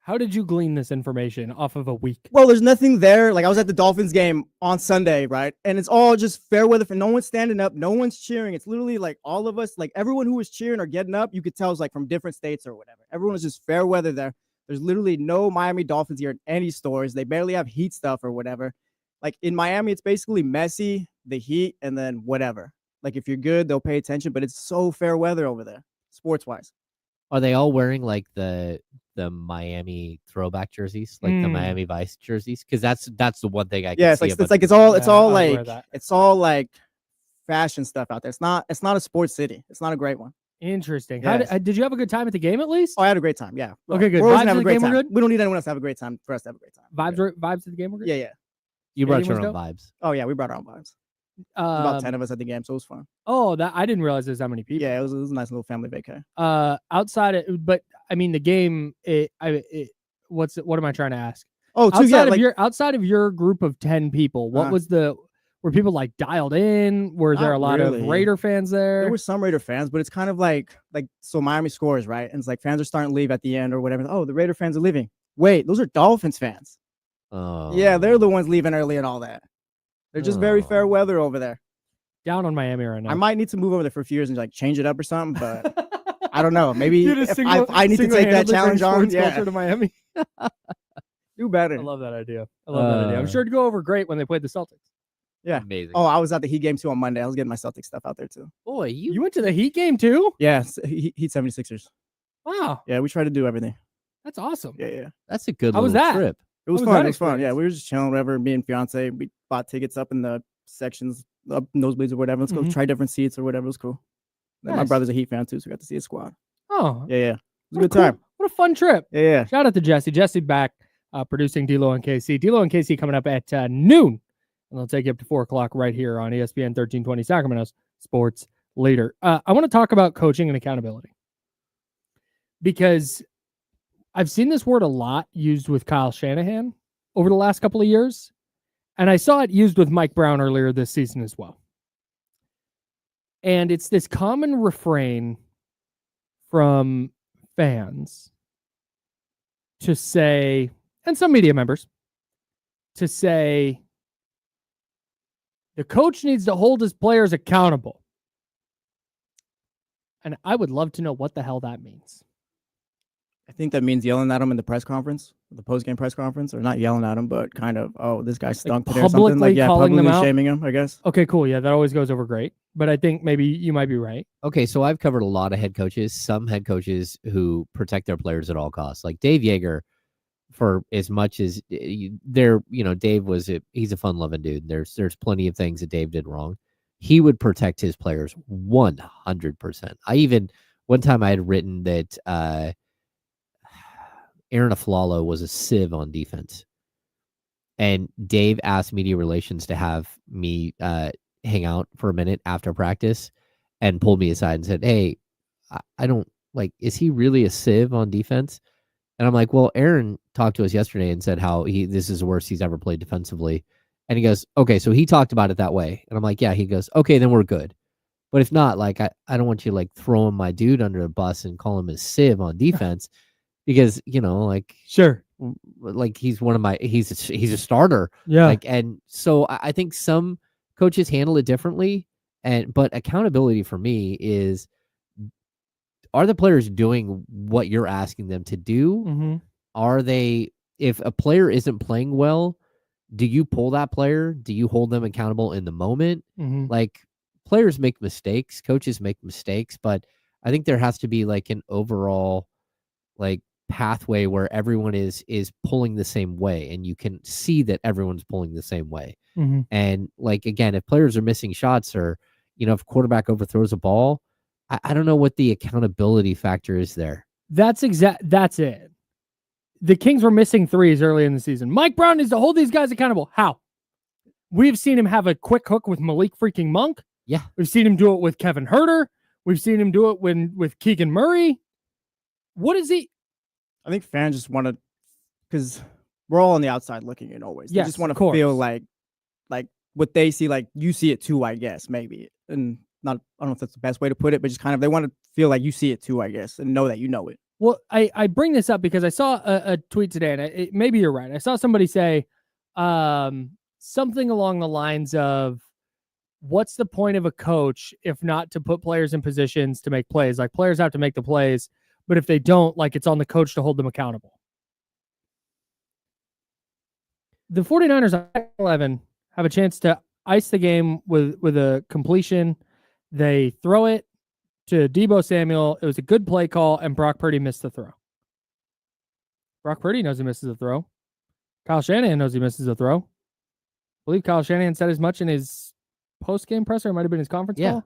How did you glean this information off of a week? Well, there's nothing there. Like I was at the Dolphins game on Sunday, right? And it's all just fair weather for no one's standing up, no one's cheering. It's literally like all of us, like everyone who was cheering or getting up, you could tell is like from different states or whatever. Everyone was just fair weather there. There's literally no Miami Dolphins here in any stores. They barely have Heat stuff or whatever. Like in Miami, it's basically Messi, the Heat, and then whatever. Like if you're good, they'll pay attention, but it's so fair weather over there, sports wise. Are they all wearing like the Miami throwback jerseys, like the Miami Vice jerseys? Because that's the one thing I can see. It's all like fashion stuff out there. It's not a sports city. It's not a great one. Interesting. Yes. Did you have a good time at the game at least? Oh, I had a great time. Yeah. Okay, good. We're always Vibes gonna have at a the great game were time. good? We don't need anyone else to have a great time for us to have a great time. Vibes at the game were good? Yeah. You brought Stadium your was own dope? vibes. Oh yeah, we brought our own vibes. About 10 of us at the game, so it was fun. Oh, that I didn't realize there's that many people. Yeah, it was a nice little family vacay. Outside of, but I mean the game. What am I trying to ask? Oh, outside of your group of 10 people, what was were people like dialed in? Were there a lot of Raider fans there? There were some Raider fans, but it's kind of like so Miami scores, right? And it's like fans are starting to leave at the end or whatever. Oh, the Raider fans are leaving. Wait, those are Dolphins fans. Oh. Yeah, they're the ones leaving early and all that. They're just very fair weather over there. Down on Miami right now. I might need to move over there for a few years and like change it up or something, but I don't know. Maybe I need to take that challenge on. Culture to Miami. Do better. I love that idea. I'm sure it'd go over great when they played the Celtics. Yeah. Amazing. Oh, I was at the Heat game too on Monday. I was getting my Celtics stuff out there too. Boy, you went to the Heat game too? Yeah, Heat 76ers. Wow. Yeah, we try to do everything. That's awesome. Yeah. That's a good How was little that? trip. It was fun. It was fun. Yeah, we were just chilling, whatever. Me and fiance, we bought tickets up in the sections, up nosebleeds or whatever. Let's go try different seats or whatever. It was cool. Nice. My brother's a Heat fan too, so we got to see his squad. Oh. Yeah. It was a good time. What a fun trip. Yeah. Shout out to Jesse. Jesse back producing D-Lo and KC. D-Lo and KC coming up at noon. And they'll take you up to 4 o'clock right here on ESPN 1320 Sacramento's Sports Leader. I want to talk about coaching and accountability because I've seen this word a lot used with Kyle Shanahan over the last couple of years, and I saw it used with Mike Brown earlier this season as well. And it's this common refrain from fans to say, and some media members, to say, the coach needs to hold his players accountable. And I would love to know what the hell that means. I think that means yelling at him in the press conference, the post-game press conference, or not yelling at him, but kind of, oh, this guy stunk today or something. Like, yeah, publicly shaming him, I guess. Okay, cool. Yeah, that always goes over great. But I think maybe you might be right. Okay, so I've covered a lot of head coaches, some head coaches who protect their players at all costs. Like Dave Yeager, for as much as Dave he's a fun-loving dude. There's plenty of things that Dave did wrong. He would protect his players 100%. One time I had written that Aaron Aflalo was a sieve on defense. And Dave asked media relations to have me hang out for a minute after practice and pulled me aside and said, hey, I don't is he really a sieve on defense? And I'm like, well, Aaron talked to us yesterday and said how this is the worst he's ever played defensively. And he goes, okay, so he talked about it that way. And I'm like, yeah. He goes, okay, then we're good. But if not, I don't want you throwing my dude under the bus and call him a sieve on defense because, sure. He's one of my, he's a starter. Yeah. And so I think some coaches handle it differently. But accountability for me is, are the players doing what you're asking them to do? Mm-hmm. If a player isn't playing well, do you pull that player? Do you hold them accountable in the moment? Mm-hmm. Players make mistakes, coaches make mistakes, but I think there has to be an overall pathway where everyone is pulling the same way and you can see that everyone's pulling the same way. Mm-hmm. And again, if players are missing shots or, if quarterback overthrows a ball, I don't know what the accountability factor is there. That's it. the Kings were missing threes early in the season. Mike Brown needs to hold these guys accountable. How? We've seen him have a quick hook with Malik freaking Monk. Yeah. We've seen him do it with Kevin Huerter. We've seen him do it with Keegan Murray. What is he? I think fans just want to, because we're all on the outside looking in always. They Yes, just want of to course. feel like what they see, like you see it too, I guess, maybe. And not, I don't know if that's the best way to put it, but just kind of, they want to feel like you see it too, I guess, and know that you know it. Well, I bring this up because I saw a tweet today, and maybe you're right. I saw somebody say something along the lines of, what's the point of a coach if not to put players in positions to make plays? Like, players have to make the plays, but if they don't, like, it's on the coach to hold them accountable. The 49ers on 11 have a chance to ice the game with a completion. They throw it to Deebo Samuel. It was a good play call, and Brock Purdy missed the throw. Brock Purdy knows he misses a throw. Kyle Shanahan knows he misses a throw. I believe Kyle Shanahan said as much in his post-game presser. It might have been his conference call.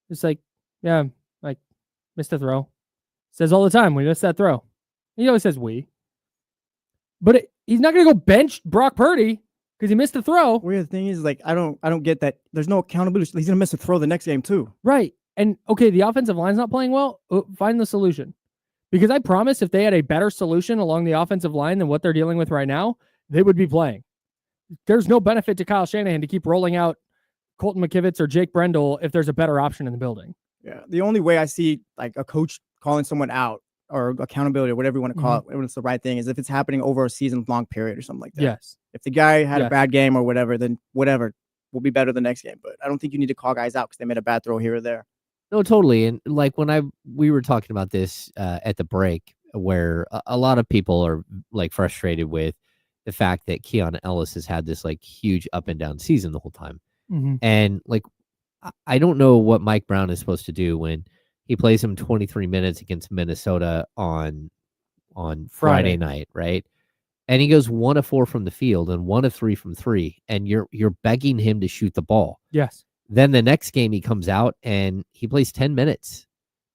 It's like, yeah, like, missed a throw. Says all the time, we missed that throw. He always says we. But he's not going to go bench Brock Purdy because he missed the throw. Weird thing is, like, I don't get that. There's no accountability. He's gonna miss a throw the next game too. Right. And okay, the offensive line's not playing well. Find the solution. Because I promise if they had a better solution along the offensive line than what they're dealing with right now, they would be playing. There's no benefit to Kyle Shanahan to keep rolling out Colton McKivitz or Jake Brendel if there's a better option in the building. Yeah. The only way I see, like, a coach calling someone out or accountability or whatever you want to call it, when it's the right thing, is if it's happening over a season-long period or something like that. Yes. If the guy had Yes. a bad game or whatever, then whatever will be better the next game. But I don't think you need to call guys out because they made a bad throw here or there. No, totally. And like when we were talking about this at the break, where a lot of people are like frustrated with the fact that Keon Ellis has had this like huge up and down season the whole time. Mm-hmm. And like, I don't know what Mike Brown is supposed to do when he plays him 23 minutes against Minnesota on Friday night, right? And he goes 1 of 4 from the field and 1 of 3 from 3, and you're begging him to shoot the ball. Yes. Then the next game he comes out and he plays 10 minutes,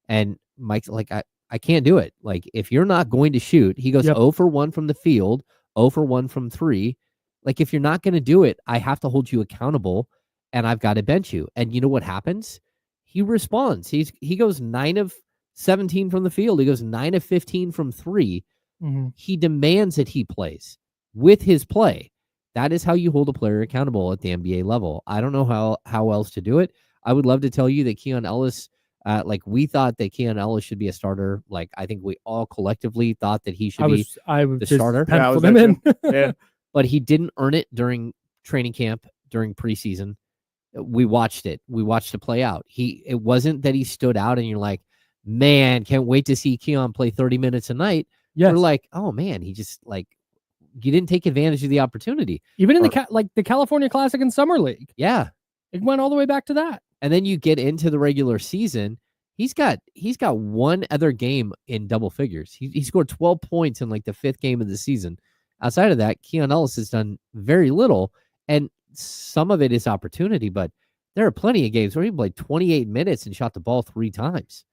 and Mike's like, I can't do it. Like, if you're not going to shoot, he goes 0 for 1 from the field, 0 for 1 from 3. Like, if you're not going to do it, I have to hold you accountable, and I've got to bench you. And you know what happens? He responds. He goes 9 of 17 from the field. He goes 9 of 15 from 3. Mm-hmm. He demands that he plays with his play. That is how you hold a player accountable at the NBA level. I don't know how else to do it. I would love to tell you that Keon Ellis, like, we thought that Keon Ellis should be a starter. Like, I think we all collectively thought that he should be the starter. Yeah, I was him there in. Yeah. But he didn't earn it during training camp, during preseason. We watched it. We watched it play out. It wasn't that he stood out and you're like, man, can't wait to see Keon play 30 minutes a night. Yes. We're like, oh man, he just, like, you didn't take advantage of the opportunity. Even in the California Classic and Summer League. Yeah. It went all the way back to that. And then you get into the regular season. He's got one other game in double figures. He scored 12 points in like the 5th game of the season. Outside of that, Keon Ellis has done very little. And some of it is opportunity, but there are plenty of games where he played 28 minutes and shot the ball 3 times.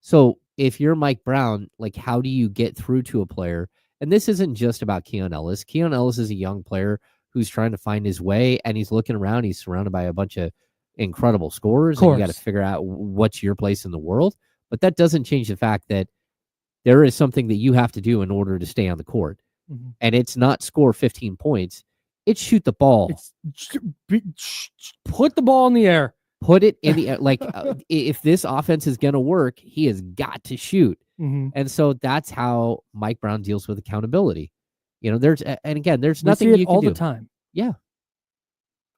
So if you're Mike Brown, like, how do you get through to a player? And this isn't just about Keon Ellis. Keon Ellis is a young player who's trying to find his way, and he's looking around. He's surrounded by a bunch of incredible scorers, and you got to figure out what's your place in the world. But that doesn't change the fact that there is something that you have to do in order to stay on the court. Mm-hmm. And it's not score 15 points. It's shoot the ball. It's put the ball in the air. Put it in the air. Like, if this offense is going to work, he has got to shoot. Mm-hmm. And so that's how Mike Brown deals with accountability. You know, there's nothing we see it you can all do. the time. Yeah.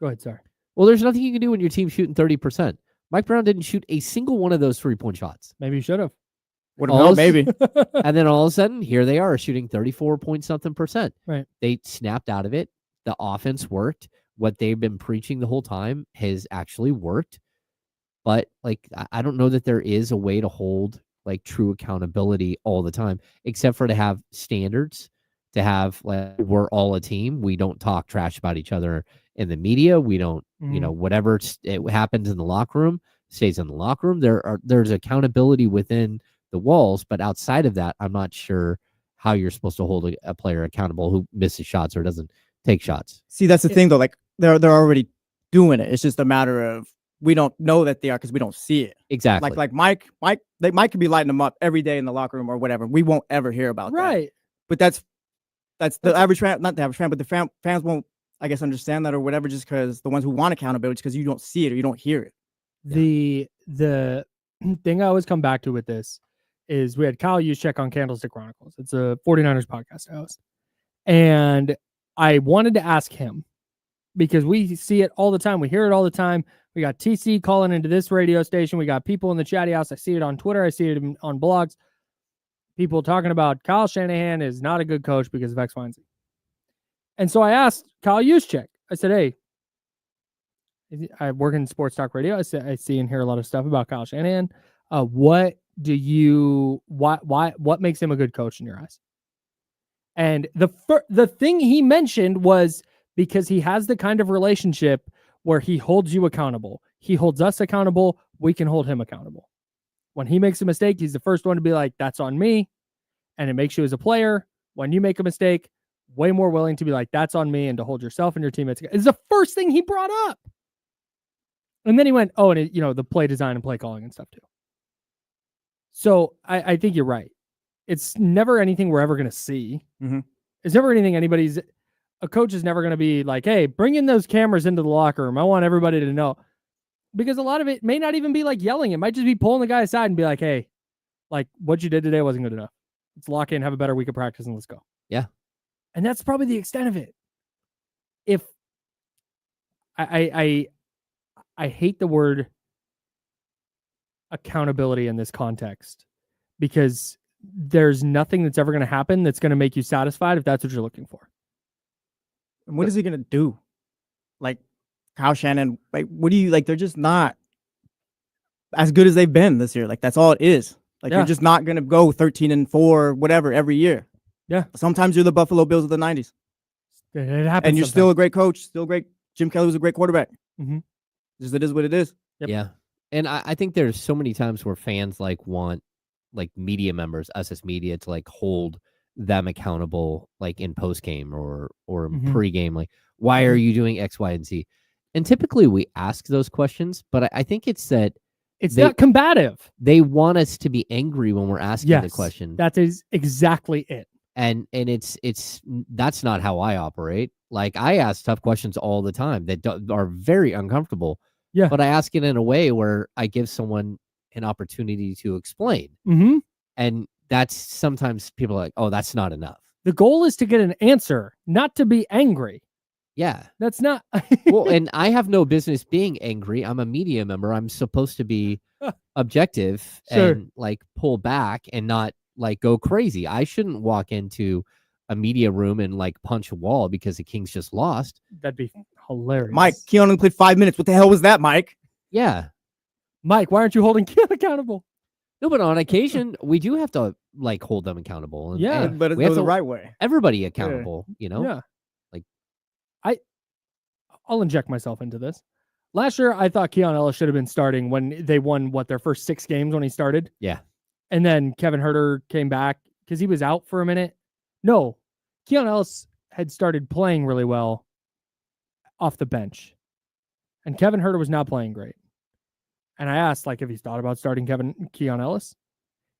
Go ahead. Sorry. Well, there's nothing you can do when your team's shooting 30%. Mike Brown didn't shoot a single one of those 3-point shots. Maybe you should have. Would have known, maybe. And then all of a sudden, here they are shooting 34-point-something%. Right. They snapped out of it. The offense worked. What they've been preaching the whole time has actually worked. But, like, I don't know that there is a way to hold, like, true accountability all the time, except for to have standards, to have, like, we're all a team. We don't talk trash about each other in the media. We don't, you know, whatever it happens in the locker room stays in the locker room. There's accountability within the walls, but outside of that, I'm not sure how you're supposed to hold a player accountable who misses shots or doesn't take shots. See, that's the thing though. Like they're already doing it. It's just a matter of we don't know that they are because we don't see it. Exactly. Like Mike could be lighting them up every day in the locker room or whatever. We won't ever hear about that. Right. But that's the average fan, not the average fan, but the fans won't, I guess, understand that or whatever, just because the ones who want accountability, because you don't see it or you don't hear it. The thing I always come back to with this is we had Kyle Juszczyk on Candlestick Chronicles. It's a 49ers podcast I host. And I wanted to ask him because we see it all the time. We hear it all the time. We got TC calling into this radio station. We got people in the chatty house. I see it on Twitter. I see it on blogs. People talking about Kyle Shanahan is not a good coach because of X, Y, and Z. And so I asked Kyle Juszczyk. I said, hey, I work in sports talk radio. I see and hear a lot of stuff about Kyle Shanahan. What makes him a good coach in your eyes? And the thing he mentioned was because he has the kind of relationship where he holds you accountable. He holds us accountable. We can hold him accountable. When he makes a mistake, he's the first one to be like, that's on me. And it makes you as a player, when you make a mistake, way more willing to be like, that's on me, and to hold yourself and your teammates. It's the first thing he brought up. And then he went, oh, and the play design and play calling and stuff too. So I think you're right. It's never anything we're ever going to see. Mm-hmm. It's never anything a coach is never going to be like, hey, bring in those cameras into the locker room. I want everybody to know. Because a lot of it may not even be like yelling. It might just be pulling the guy aside and be like, hey, like what you did today wasn't good enough. Let's lock in, have a better week of practice, and let's go. Yeah. And that's probably the extent of it. If I hate the word accountability in this context, because there's nothing that's ever going to happen that's going to make you satisfied if that's what you're looking for. And what is he going to do? Like Kyle Shanahan, like what do you like? They're just not as good as they've been this year. Like that's all it is. Like you're just not going to go 13-4, whatever, every year. Yeah. Sometimes you're the Buffalo Bills of the 90s. It happens. And you're still a great coach, still great. Jim Kelly was a great quarterback. Mm-hmm. Just it is what it is. Yep. Yeah. And I think there's so many times where fans want media members, us as media, to hold them accountable, in post game or pre-game. Like, why are you doing X, Y, and Z? And typically we ask those questions, but I think it's that it's not combative. They want us to be angry when we're asking the question. That is exactly it. And it's that's not how I operate. Like I ask tough questions all the time that are very uncomfortable. Yeah. But I ask it in a way where I give someone an opportunity to explain. Mm-hmm. And that's sometimes people are like, oh, that's not enough. The goal is to get an answer, not to be angry. Yeah. That's not. Well, and I have no business being angry. I'm a media member. I'm supposed to be objective and pull back and not go crazy. I shouldn't walk into a media room and punch a wall because the Kings just lost. That'd be hilarious. Mike, Keon only played 5 minutes. What the hell was that, Mike? Yeah. Mike, why aren't you holding Keon accountable? No, but on occasion we do have to hold them accountable. And but it's we have the right way. Everybody accountable, Yeah. I'll inject myself into this. Last year, I thought Keon Ellis should have been starting when they won their first 6 games when he started. Yeah. And then Kevin Huerter came back because he was out for a minute. No, Keon Ellis had started playing really well off the bench. And Kevin Huerter was not playing great. And I asked, if he's thought about starting Keon Ellis.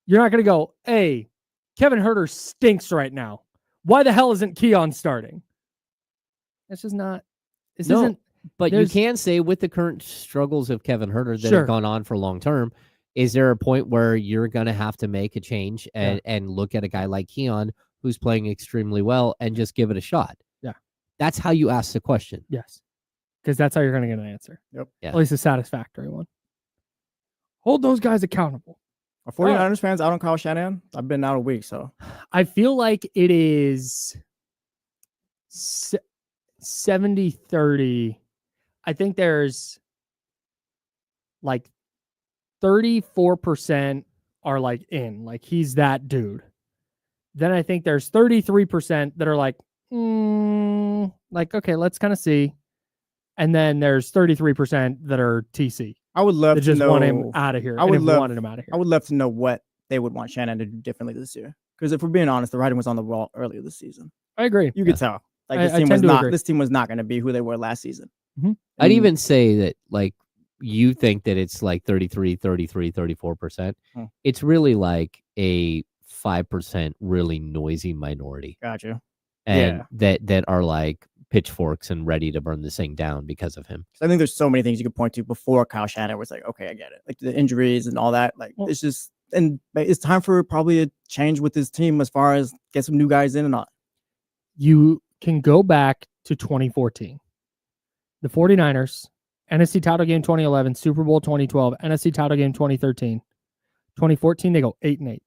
You're not going to go, hey, Kevin Huerter stinks right now. Why the hell isn't Keon starting? That's just not. But you can say with the current struggles of Kevin Huerter that have gone on for long term, is there a point where you're going to have to make a change and look at a guy like Keon who's playing extremely well and just give it a shot? Yeah. That's how you ask the question. Yes. Because that's how you're going to get an answer. Yep. Yeah. At least a satisfactory one. Hold those guys accountable. Are 49ers fans out on Kyle Shanahan? I've been out a week, so. I feel like it is 70-30. I think there's 34% are in, he's that dude. Then I think there's 33% that are okay, let's kind of see. And then there's 33% that are TC. I would love to just know. want him out of here. Wanted him out of here. I would love to know what they would want Shanahan to do differently this year. Because if we're being honest, the writing was on the wall earlier this season. I agree. You could tell. Like I tend to agree. this team was not going to be who they were last season. I'd even say that like you think that it's like 33, 33, 34%. It's really like a 5% really noisy minority. Gotcha. And that are like pitchforks and ready to burn this thing down because of him. I think there's so many things you could point to before Kyle Shanahan was like, okay, I get it. Like the injuries and all that. Like it's just, and it's time for probably a change with this team as far as get some new guys in and all. You can go back to 2014. The 49ers, NFC title game 2011, Super Bowl 2012, NFC title game 2013. 2014, they go 8-8.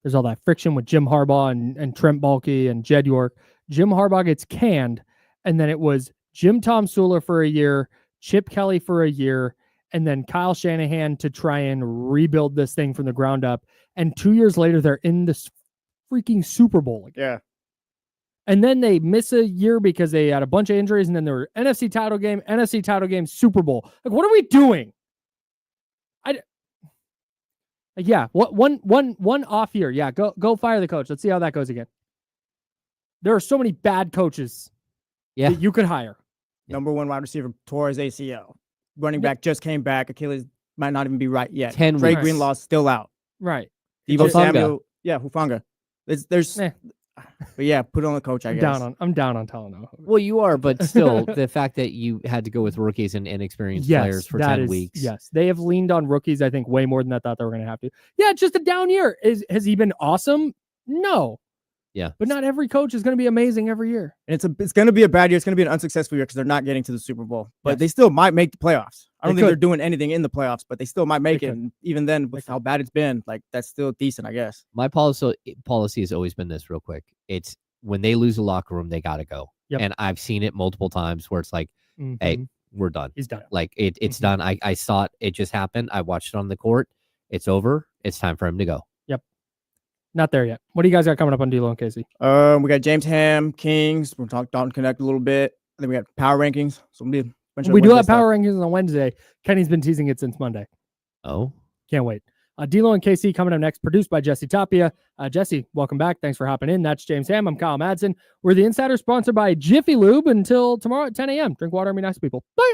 There's all that friction with Jim Harbaugh and Trent Baalke and Jed York. Jim Harbaugh gets canned, and then it was Jim Tom Sula for a year, Chip Kelly for a year, and then Kyle Shanahan to try and rebuild this thing from the ground up. And 2 years later, they're in this freaking Super Bowl again. Yeah. And then they miss a year because they had a bunch of injuries, and then there were NFC title game, Super Bowl. Like, what are we doing? One off year. Yeah, go fire the coach. Let's see how that goes again. There are so many bad coaches that you could hire. Number one wide receiver tore his ACL. Running back just came back. Achilles might not even be right yet. 10 Trey weeks. Greenlaw's still out. Right. Debo Hufanga. Samuel. Yeah, Hufanga. There's but yeah, put on the coach, I guess. I'm down on Talanoa. Well, you are, but still, the fact that you had to go with rookies and inexperienced players for 10 weeks. Yes, they have leaned on rookies, I think, way more than I thought they were going to have to. Yeah, it's just a down year. Has he been awesome? No. Yeah. But not every coach is going to be amazing every year. And it's going to be a bad year. It's going to be an unsuccessful year because they're not getting to the Super Bowl. But they still might make the playoffs. I don't think they're doing anything in the playoffs, but they still might make it. And even then, with how bad it's been, like that's still decent, I guess. My policy has always been this real quick. It's when they lose a locker room, they got to go. Yep. And I've seen it multiple times where it's like, hey, we're done. He's done. Like it's done. I saw it just happened. I watched it on the court. It's over. It's time for him to go. Yep. Not there yet. What do you guys got coming up on D-Lo and Casey? We got James Ham, Kings. We'll talk Dalton Knecht a little bit. And then we got power rankings. So we do have power rankings on Wednesday. Kenny's been teasing it since Monday. Oh. Can't wait. D-Lo and KC coming up next, produced by Jesse Tapia. Jesse, welcome back. Thanks for hopping in. That's James Ham. I'm Kyle Madsen. We're the Insider, sponsored by Jiffy Lube. Until tomorrow at 10 a.m. Drink water and be nice to people. Bye.